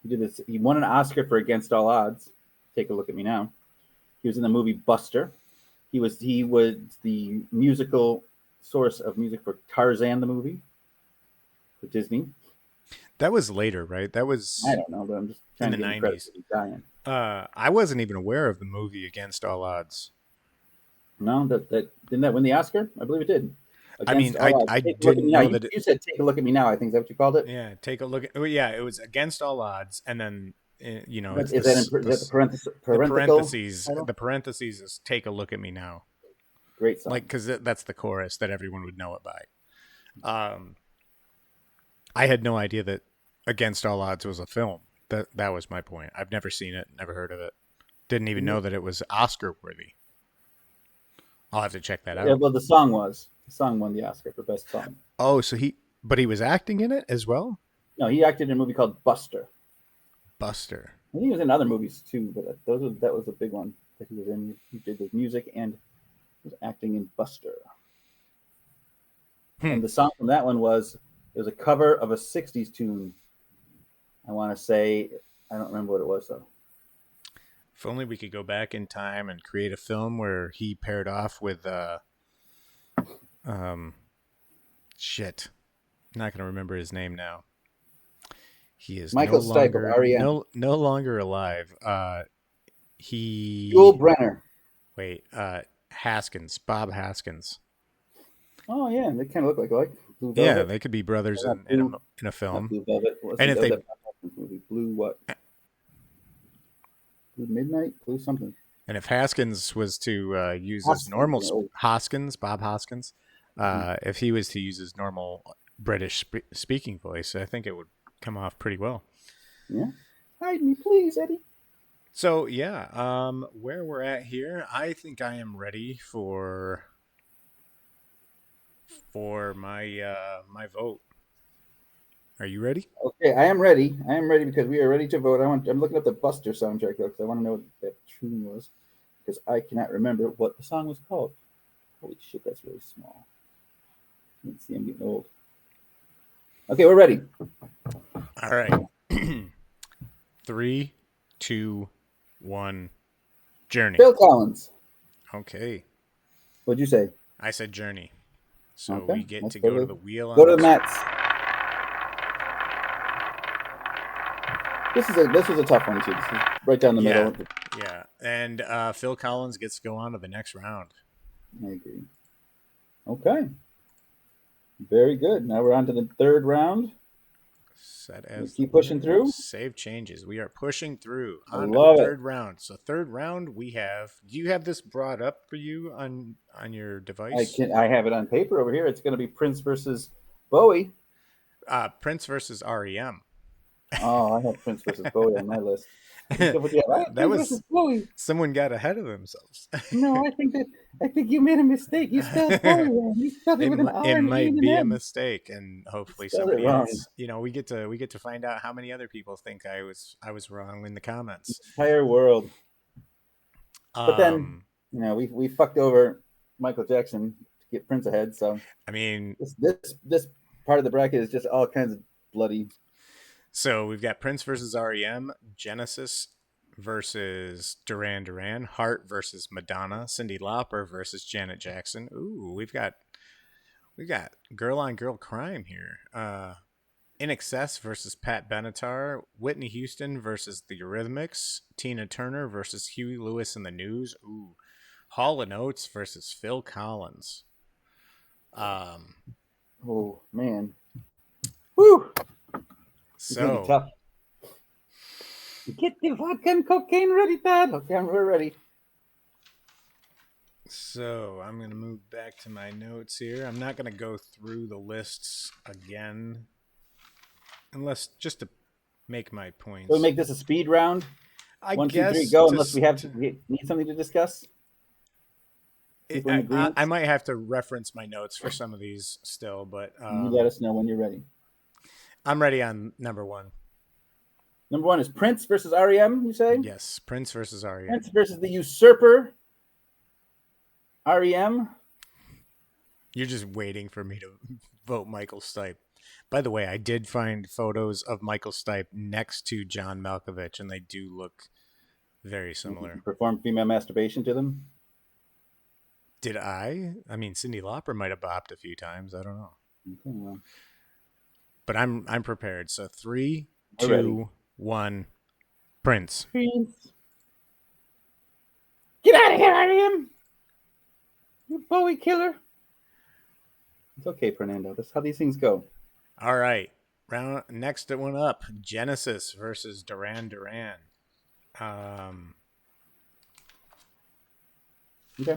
He did this. He won an Oscar for Against All Odds. Take a look at me now. He was in the movie Buster. He was the musical source of music for Tarzan the movie for Disney. That was later, right? That I was don't know, but I'm just in trying the to give him credit 90s. for dying. I wasn't even aware of the movie Against All Odds. No, that didn't that win the Oscar? I believe it did. I Against mean, All Odds. I Take a look at didn't me now. know You, that it. you said take a look at me now. I think is that what you called it. Yeah, take a look at. Oh, yeah, it was Against All Odds, and then it's Is that is that the the parenthetical title? The parentheses is Take a Look at Me Now, Great like song. because that's the chorus that everyone would know it by. Um, I had no idea that Against All Odds was a film. That was my point. I've never seen it, never heard of it. Didn't even know that it was Oscar worthy. I'll have to check that Yeah, out. well, the song won the Oscar for best song. Oh, so but he was acting in it as well. No, he acted in a movie called Buster. Buster. I think he was in other movies too, but that was a big one that he was in. He did the music and was acting in Buster. Hmm. And the song from that one it was a cover of a '60s tune. I want to say I don't remember what it was though. If only we could go back in time and create a film where he paired off with um shit. I'm not gonna remember his name now. He is Michael Stipe of REM. no longer alive. Yul He Brenner. wait, Haskins, Bob Haskins. Oh yeah, they kind of look like Blue Yeah, Velvet. they could be brothers Not in Blue, a not film. Blue Velvet. What's And the if other they movie? Blue what? Blue Midnight? Blue something. and if Haskins was to use his Hoskins. normal Yeah, oh, Hoskins, Bob Hoskins, mhm. if he was to use his normal British speaking voice, I think it would come off pretty well. Yeah. Hide me, please, Eddie. So yeah, where we're at here, I think I am ready for my vote. Are you ready? Okay, I am ready. I am ready because we are ready to vote. I'm looking up the Buster soundtrack though because I want to know what that tune was because I cannot remember what the song was called. Holy shit, that's really small. You can see I'm getting old. Okay, we're ready. All right. 3, 2, 1. Journey. Phil Collins. Okay. What'd you say? I said Journey. So Okay, we get let's to go go to to the wheel go on to the this one. Mets. This was a tough one too. This is right down the Yeah. middle. Yeah. And Phil Collins gets to go on to the next round. I agree. Okay, very good. Now we're on to the third round. Set We as the keep pushing winner. through. Save changes. We are pushing through I on to the love it. third round. So third round we have. Do you have this brought up for you on your device? I have it on paper over here. It's going to be Prince versus Bowie. Prince versus REM. Oh, I have Prince versus Bowie on my list. What do you have? I have That Prince versus was Bowie. someone got ahead of themselves. No, I think you made a mistake. You spelled Bowie wrong. You spelled it with an R It and an E might and an be a M. mistake, and You hopefully spelled it somebody wrong. else. We get to find out how many other people think I was wrong in the comments. Entire world. But then, Um, we fucked over Michael Jackson to get Prince ahead. So I mean, this part of the bracket is just all kinds of bloody. so we've got Prince versus REM, Genesis versus Duran Duran, Heart versus Madonna, Cyndi Lauper versus Janet Jackson. Ooh, we got girl on girl crime here. In Excess versus Pat Benatar, Whitney Houston versus the Eurythmics, Tina Turner versus Huey Lewis and the News. Ooh, Hall and Oates versus Phil Collins. Oh man. Woo! It's gonna be So tough. Get the vodka and cocaine ready, Dad. Okay, we're ready. So I'm going to move back to my notes here. I'm not going to go through the lists again, unless just to make my points. So we make this a speed round. I 1, 2, 3, guess go. to, Unless we need something to discuss. People in agreement? I might have to reference my notes for some of these still, but You let us know when you're ready. I'm ready on number one. Number one is Prince versus REM, you say? Yes, Prince versus REM. Prince versus the usurper, REM. You're just waiting for me to vote Michael Stipe. By the way, I did find photos of Michael Stipe next to John Malkovich, and they do look very similar. Perform female masturbation to them? Did I? I mean, Cyndi Lauper might have bopped a few times. I don't know. Okay, well. But I'm prepared. So 3, We're 2, ready. 1. Prince. Prince. Get out of here, REM! You Bowie killer. It's okay, Fernando. That's how these things go. All right. Next one up. Genesis versus Duran Duran. Okay.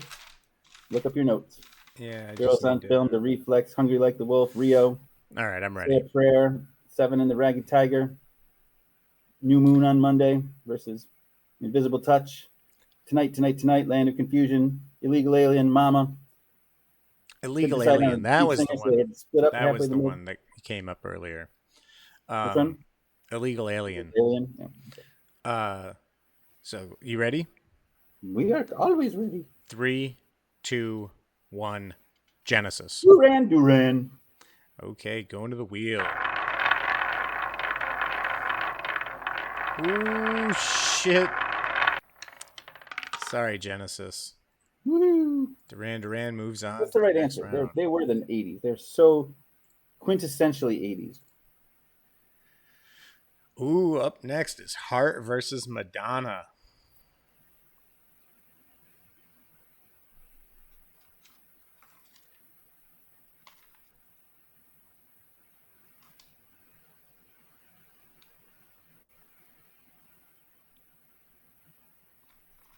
Look up your notes. Yeah. Girls on Film, The Reflex, Hungry Like the Wolf, Rio. All right, I'm Say ready. a Prayer, Seven and the Ragged Tiger, New Moon on Monday versus Invisible Touch, Tonight, Land of Confusion, Illegal Alien, Mama. Illegal Alien. That was the one. That was the one that came up earlier. Which one? Illegal Alien. Alien. Yeah. So you ready? We are always ready. 3, 2, 1. Genesis. Duran. Okay, going to the wheel. Ooh, shit. Sorry, Genesis. Woo. Duran moves on. That's the right answer. They were the 80s. They're so quintessentially 80s. Ooh, up next is Heart versus Madonna.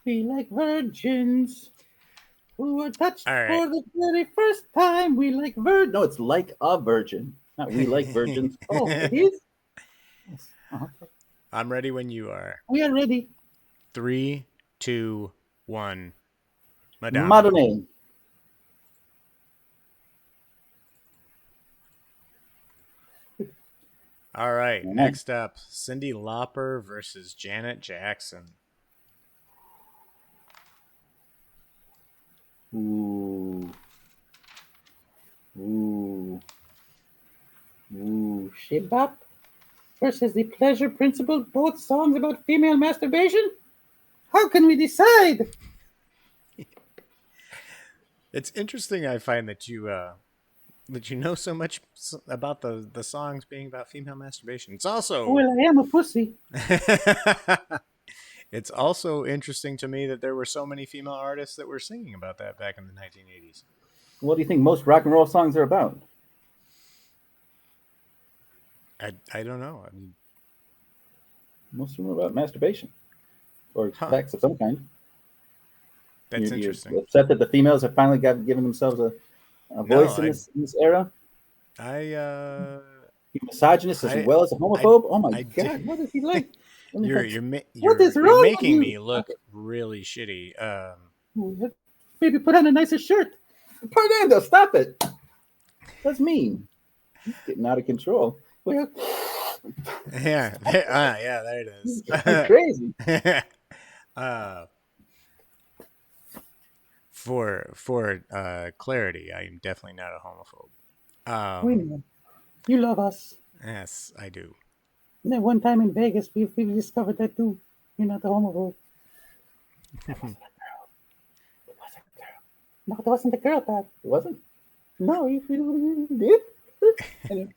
We like virgins who were touched for the very first time. We like No, it's like a virgin. Not we like virgins. Oh, it is? Yes. Oh, okay. I'm ready when you are. We are ready. 3, 2, 1. Madonna. Madonna. All right, next up, Cyndi Lauper versus Janet Jackson. Ooh. Shit Bop versus The Pleasure Principle, both songs about female masturbation? How can we decide? It's interesting, I find, that you know so much about the songs being about female masturbation. It's also... Well, I am a pussy. It's also interesting to me that there were so many female artists that were singing about that back in the 1980s. What do you think most rock and roll songs are about? I don't know. I mean, most of them are about masturbation or sex of some kind. That's interesting. You're upset that the females have finally given themselves a voice in this era? Misogynist as well as a homophobe? Oh my God, what is he like? You're making me look really shitty. Maybe put on a nicer shirt. Fernando, stop it. That's mean. He's getting out of control. Well, yeah, there it is. Crazy. For clarity, I am definitely not a homophobe. We know. You love us. Yes, I do. And then one time in Vegas, we discovered that too. You're not a homophobe. That wasn't a girl. It was a girl. No, it wasn't a girl, Dad. It wasn't? No, you did? Anyway.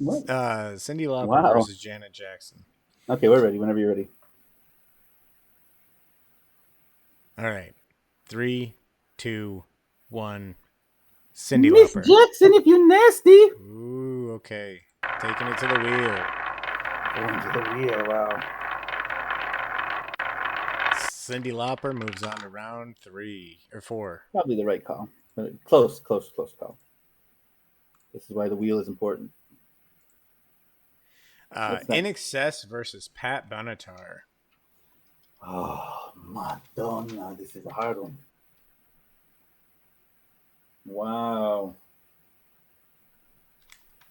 Cyndi Lauper versus Janet Jackson. Okay, we're ready. Whenever you're ready. All right. 3, 2, 1. Cyndi Miss Lauper. Jackson, if you nasty. Ooh, okay. Taking it to the wheel. Going to the wheel, wow. Cyndi Lauper moves on to round 3 or 4. Probably the right call. Close call. This is why the wheel is important. In Excess versus Pat Benatar. Oh, Madonna. This is a hard one. Wow.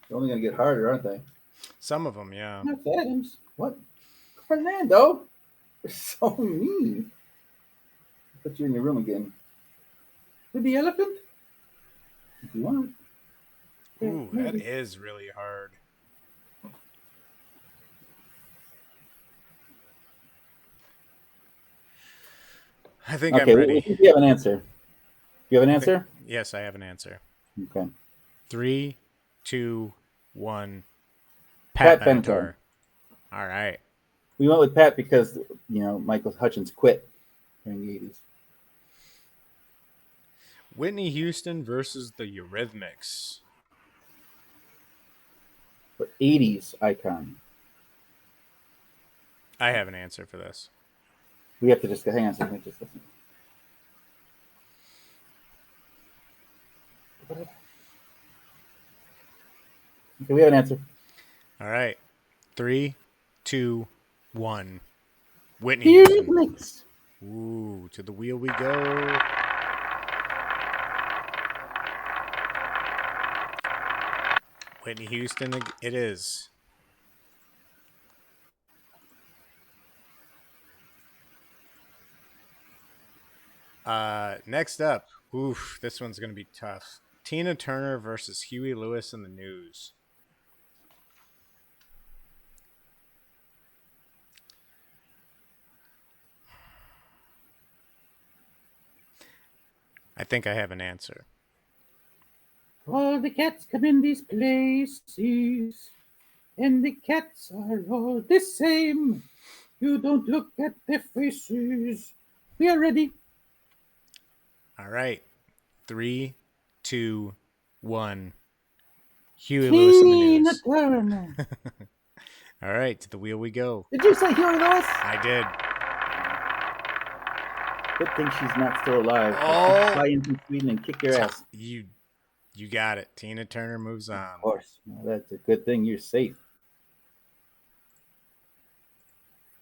They're only going to get harder, aren't they? Some of them, yeah. That's Adams. What? Fernando? You're so mean. Put you in your room again. With the elephant? If you want. Yeah, Ooh, that maybe. is really hard. I think I'm Okay, we ready. think we have an answer. You have an I think answer? yes, I have an answer. Okay. 3, 2, 1. Pat Pat Benatar. Benatar. All right. We went with Pat because, Michael Hutchins quit during the 80s. Whitney Houston versus the Eurythmics. But 80s icon. I have an answer for this. We have to just hang on a second. Just listen. Okay, we have an answer. All right. 3, 2, 1. Whitney Houston. Eurythmics. Ooh, to the wheel we go. Whitney Houston, it is. Next up, oof, this one's gonna be tough. Tina Turner versus Huey Lewis and the News. I think I have an answer. All the cats come in these places, and the cats are all the same. You don't look at their faces. We are ready. All right. 3, 2, 1. Huey Lewis and the Tina News. Turner. All right, to the wheel we go. Did you say Huey Lewis? I did. Good thing she's not still alive. Oh. Fly in from Sweden and kick your ass. You got it. Tina Turner moves on. Of course. Well, that's a good thing. You're safe.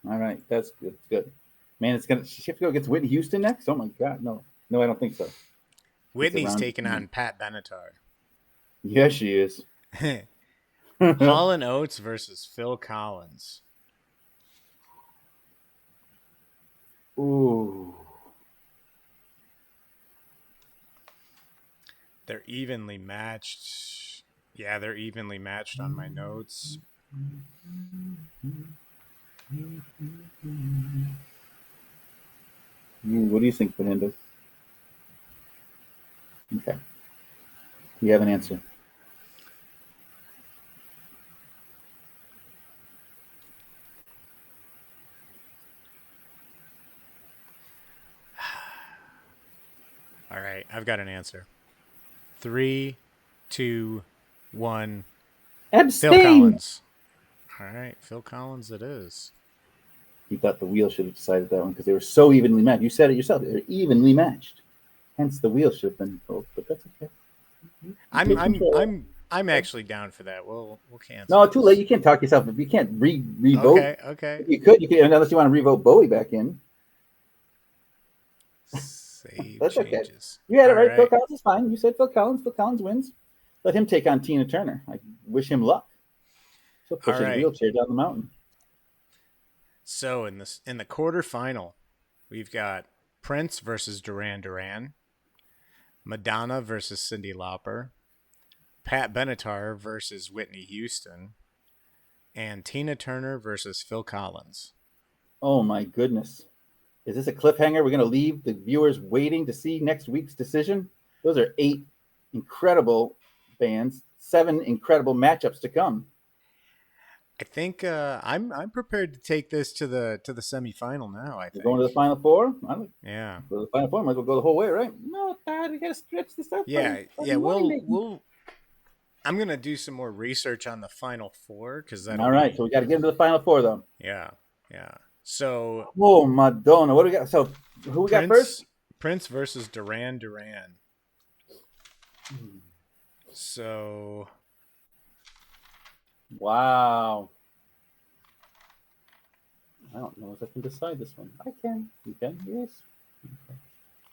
All right, that's good. Good. Man, she have to go against Whitney Houston next? Oh my God, no. No, I don't think so. Whitney's taking on Pat Benatar. Yes, she is. Hall and Oates versus Phil Collins. Ooh. They're evenly matched. Yeah, they're evenly matched on my notes. What do you think, Fernando? Okay. You have an answer. All right, I've got an answer. 3, 2, 1. Abstain. Phil Collins. All right, Phil Collins it is. You thought the wheel should have decided that one because they were so evenly matched. You said it yourself. They're evenly matched. Hence the wheel should have been both, but that's okay. I'm actually down for that. We'll cancel. No, too late. You can't talk yourself. If you can't re-vote. Okay. If you could, unless you want to re-vote Bowie back in. Save That's changes. Okay. You had it right. Right. Phil Collins is fine. You said Phil Collins. Phil Collins wins. Let him take on Tina Turner. I wish him luck. She'll push his wheelchair down the mountain. So in the quarterfinal, we've got Prince versus Duran Duran, Madonna versus Cyndi Lauper, Pat Benatar versus Whitney Houston, and Tina Turner versus Phil Collins. Oh my goodness. Is this a cliffhanger? We're going to leave the viewers waiting to see next week's decision? Those are 8 incredible bands, 7 incredible matchups to come. I think I'm prepared to take this to the semifinal now. I think We're going to the final 4. Yeah. Go to the final 4. Might as well go the whole way, right? No, Dad, we got to stretch this up. Yeah. We'll. I'm gonna do some more research on the final 4 because that. All right, so we got to get into the final 4 though. Yeah. So. Oh, Madonna! What do we got? So who we got first? Prince versus Duran Duran. So. Wow. I don't know if I can decide this one. I can. You can? Yes. Okay.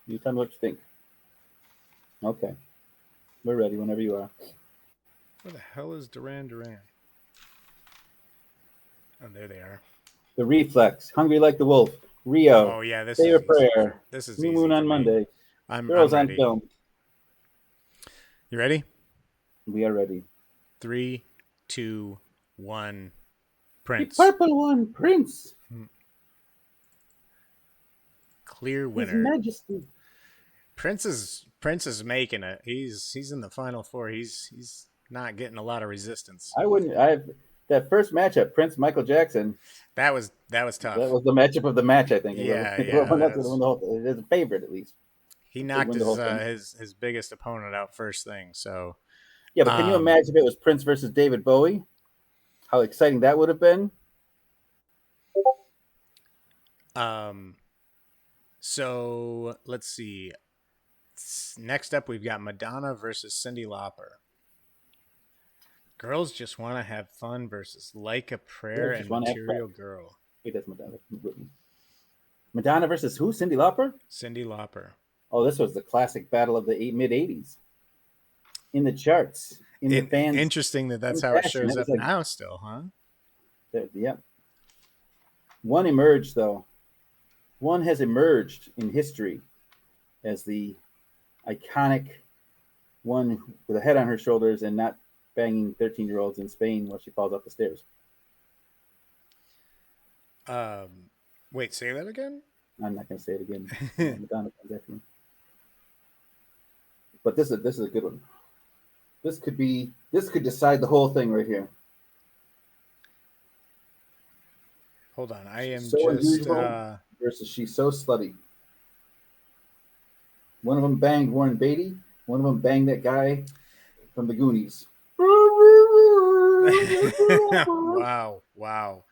You tell me what you think. Okay. We're ready whenever you are. Where the hell is Duran Duran? Oh, there they are. The Reflex, Hungry Like the Wolf, Rio, Oh yeah, this Say is Your easy. Prayer, This is New easy Moon for on me. Monday, I'm Girls on ready. Film. You ready? We are ready. 3, 2, 1. The Prince. purple one, Prince. Clear His winner. Majesty. Prince is making it. He's in the final four. He's not getting a lot of resistance. I wouldn't. That first matchup, Prince Michael Jackson. That was That tough. was the matchup of the match. I think Yeah, the yeah. one that's going to win the whole. It is a favorite at least. He They knocked win the whole thing. his biggest opponent out first thing. So Yeah, but can you imagine if it was Prince versus David Bowie? How exciting that would have been. So let's see. Next up, we've got Madonna versus Cyndi Lauper. Girls Just Want to Have Fun versus Like a Prayer and Material Girl. Wait, that's Madonna. Madonna versus who? Cyndi Lauper? Cyndi Lauper. Oh, this was the classic battle of the mid 80s. In the charts. In the fans. Interesting that's how it shows up now still, huh? Yep. One emerged, though. One has emerged in history as the iconic one with a head on her shoulders and not banging 13-year-olds in Spain while she falls off the stairs. Wait, say that again? I'm not going to say it again. Madonna comes after me. But this is a good one. This could decide the whole thing right here. Hold on, I am so unusual versus She's So Slutty. One of them banged Warren Beatty. One of them banged that guy from the Goonies. Wow.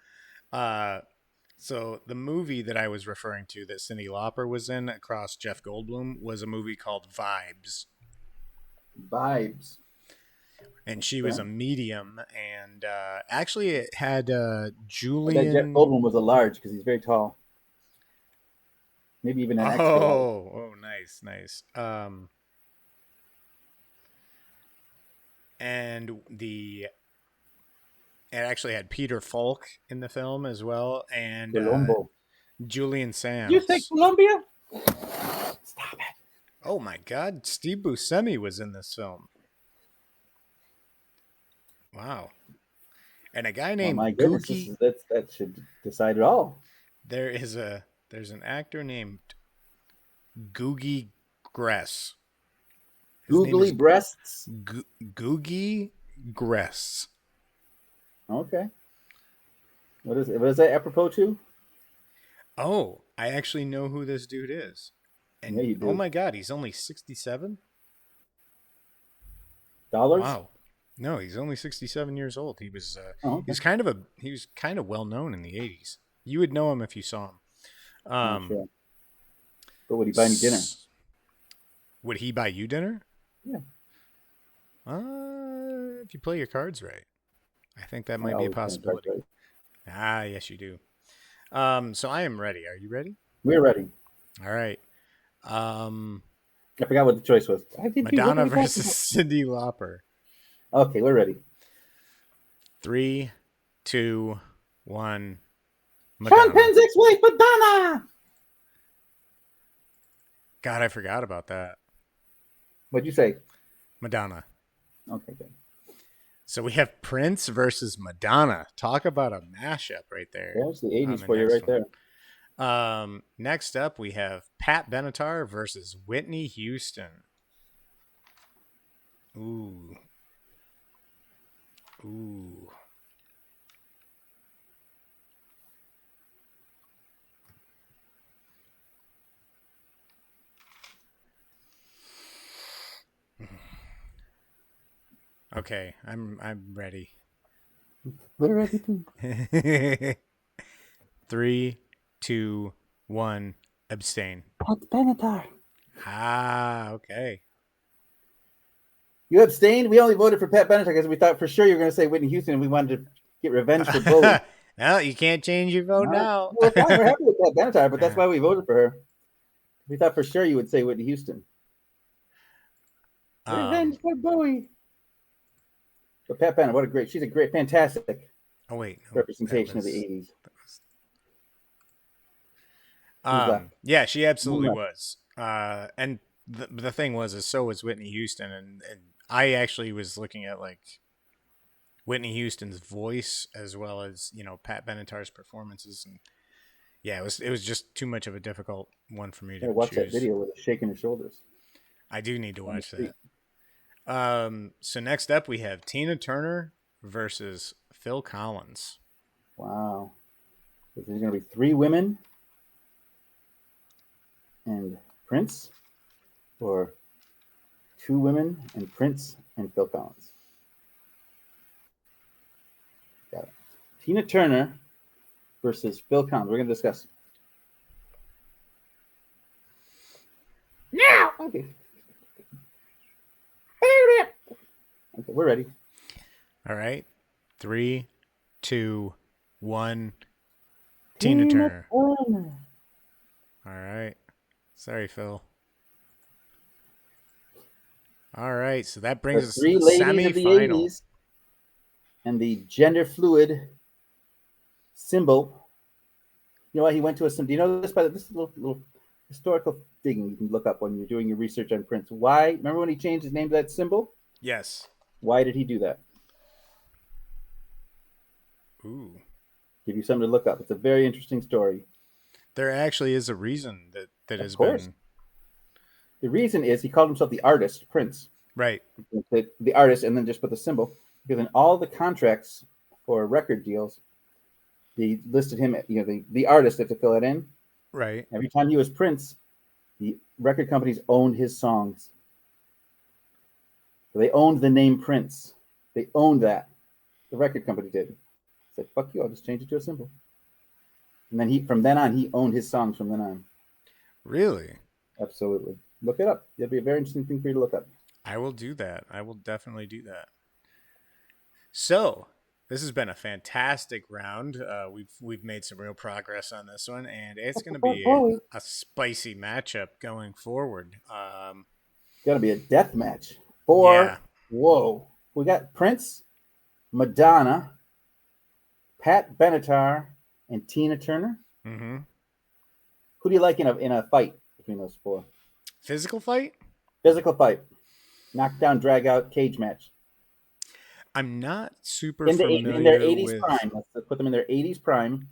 So the movie that I was referring to that Cyndi Lauper was in across Jeff Goldblum was a movie called Vibes. And she was a medium, and actually it had Julian. Jeff Goldblum was a large because he's very tall. Maybe even an extra large. Oh, nice. And it actually had Peter Falk in the film as well, and Julian Sands. You say Columbia? Stop it! Oh my God, Steve Buscemi was in this film. Wow. And a guy named Googie. That should decide it all. There's an actor named Googie Gress. Googly breasts? Googie Gress. Okay. What is it? What is that apropos to? Oh, I actually know who this dude is. And yeah, you do. Oh my God, he's only 67? Dollars? Wow. No, he's only 67 years old. He was okay. he was kind of well known in the 80s. You would know him if you saw him. Sure. But would he buy me dinner? Would he buy you dinner? Yeah. If you play your cards right. I think that might be a possibility. Right. Yes you do. So I am ready. Are you ready? We're ready. All right. I forgot what the choice was. Madonna versus Cyndi Lauper. Okay, we're ready. 3, 2, 1. Madonna. Sean Penn's ex-wife, Madonna. God, I forgot about that. What'd you say? Madonna. Okay, good. So we have Prince versus Madonna. Talk about a mashup right there. There's the 80s for you right there. Next up, we have Pat Benatar versus Whitney Houston. Ooh. Okay, I'm ready. We're ready too. 3, 2, 1. Abstain. Pat Benatar. Okay. You abstained? We only voted for Pat Benatar because we thought for sure you were going to say Whitney Houston and we wanted to get revenge for Bowie. No, you can't change your vote now. We're fine. We're happy with Pat Benatar, but that's why we voted for her. We thought for sure you would say Whitney Houston. Revenge for Bowie. But Pat Bennett, she's a great, fantastic Oh wait, no, representation of the 80s. Who's left? Yeah, she One absolutely left. was. And the thing was, is so was Whitney Houston, and I actually was looking at like Whitney Houston's voice as well as Pat Benatar's performances, and yeah, it was just too much of a difficult one for me I to gotta watch that choose. video with her shaking her shoulders I do need to on the watch street. that. So next up we have Tina Turner versus Phil Collins. Wow. There's going to be 3 women and Prince, or 2 women and Prince and Phil Collins. Got it. Tina Turner versus Phil Collins. We're going to discuss. Now! Okay. Okay, we're ready. All right, 3, 2, 1. Tina Turner. All right. Sorry, Phil. All right, so that brings The us to 3 the ladies of the semifinal. 80s and the gender fluid symbol. You know what? He went to a. Do you know this? This is a little historical digging you can look up when you're doing your research on Prince. Why? Remember when he changed his name to that symbol? Yes. Why did he do that? Ooh. Give you something to look up. It's a very interesting story. There actually is a reason that Of has course. been. The reason is he called himself the artist, Prince. Right. The artist, and then just put the symbol. Because in all the contracts for record deals, they listed him, the artist had to fill it in. Right. Every time he was Prince, the record companies owned his songs. So they owned the name Prince. They owned that. The record company did. Said, fuck you, I'll just change it to a symbol. And then from then on, he owned his songs from then on. Really? Absolutely. Look it up. It'll be a very interesting thing for you to look up. I will do that. I will definitely do that. So, this has been a fantastic round. We've made some real progress on this one, and it's going to be a spicy matchup going forward. It's got to be a death match. Yeah. Whoa. We got Prince, Madonna, Pat Benatar, and Tina Turner. Mm-hmm. Who do you like in a fight between those 4? Physical fight? Physical fight. Knockdown, drag out, cage match. I'm not super in their familiar 80s with. prime. Let's put them in their 80s prime.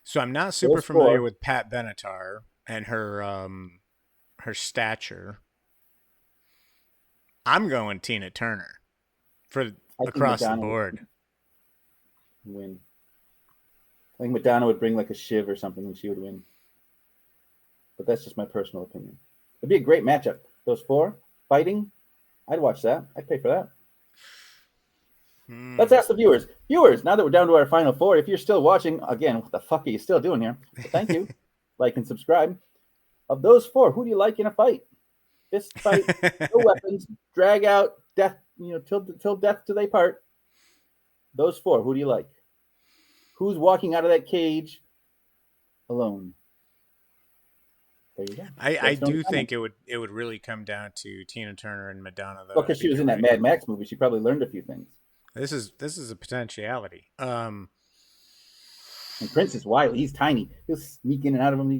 So I'm not super familiar with Pat Benatar and her stature. I'm going Tina Turner for across the board. Win. I think Madonna would bring like a shiv or something and she would win. But that's just my personal opinion. It'd be a great matchup. Those 4 fighting, I'd watch that. I'd pay for that. Let's ask the viewers. Viewers, now that we're down to our final 4, if you're still watching, again, what the fuck are you still doing here? So thank you. Like and subscribe. Of those 4, who do you like in a fight? Fist fight, no weapons, drag out, death, till death do they part. Those 4, who do you like? Who's walking out of that cage alone? There you go. I do think it would really come down to Tina Turner and Madonna, though. Well, because she was in that Mad Max movie, she probably learned a few things. This is a potentiality. And Prince is wild. He's tiny. He'll sneak in and out of him.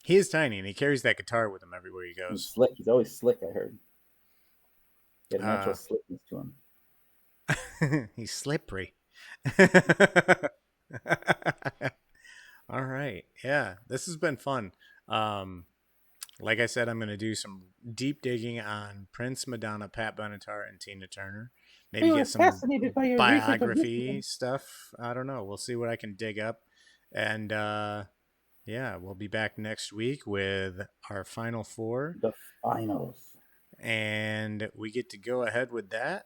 He is tiny, and he carries that guitar with him everywhere he goes. He's slick. He's always slick, I heard. He has natural slickness to him. He's slippery. All right. Yeah, this has been fun. Like I said, I'm going to do some deep digging on Prince, Madonna, Pat Benatar, and Tina Turner. Maybe get some biography stuff. I don't know. We'll see what I can dig up. And yeah, we'll be back next week with our final 4. The finals. And we get to go ahead with that.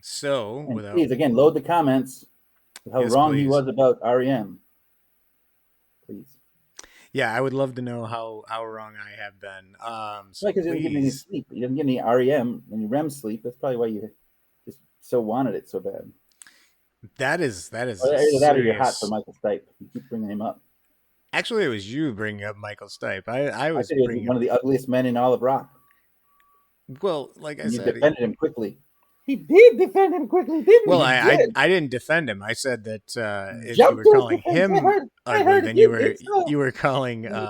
So, please, again, load the comments with how wrong he was about REM. Please. Yeah, I would love to know how wrong I have been. So because you didn't get any sleep. You didn't get any REM, any REM sleep. That's probably why you just so wanted it so bad. That is. Either that or you're hot for Michael Stipe. You keep bringing him up. Actually, it was you bringing up Michael Stipe. I was one of the ugliest men in all of rock. Well, like I And you said, defended him quickly. He did defend him quickly, didn't well, he? He did. I didn't defend him. I said that if you Jump were to his calling defense. him I ugly, heard then you did so. you were calling Leave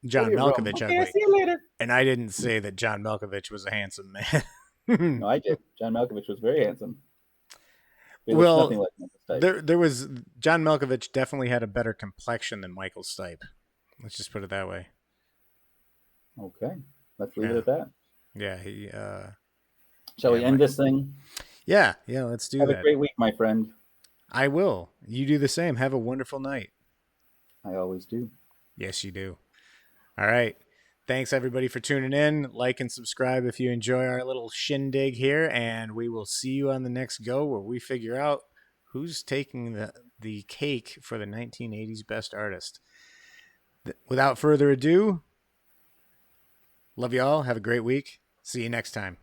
John your room. Malkovich Okay, I ugly, see you later. and I didn't say that John Malkovich was a handsome No, man. I did. John Malkovich was very handsome. He looks Well, nothing like Michael Stipe. there was John Malkovich definitely had a better complexion than Michael Stipe. Let's just put it that way. Okay, let's leave it Yeah, at that. yeah, he Shall yeah, we end this thing? yeah. Let's do Have a that. great week, my friend. I will. You do the same. Have a wonderful night. I always do. Yes, you do. All right. Thanks everybody for tuning in. Like and subscribe if you enjoy our little shindig here, and we will see you on the next go where we figure out who's taking the cake for the 1980s best artist. Without further ado, love you all. Have a great week. See you next time.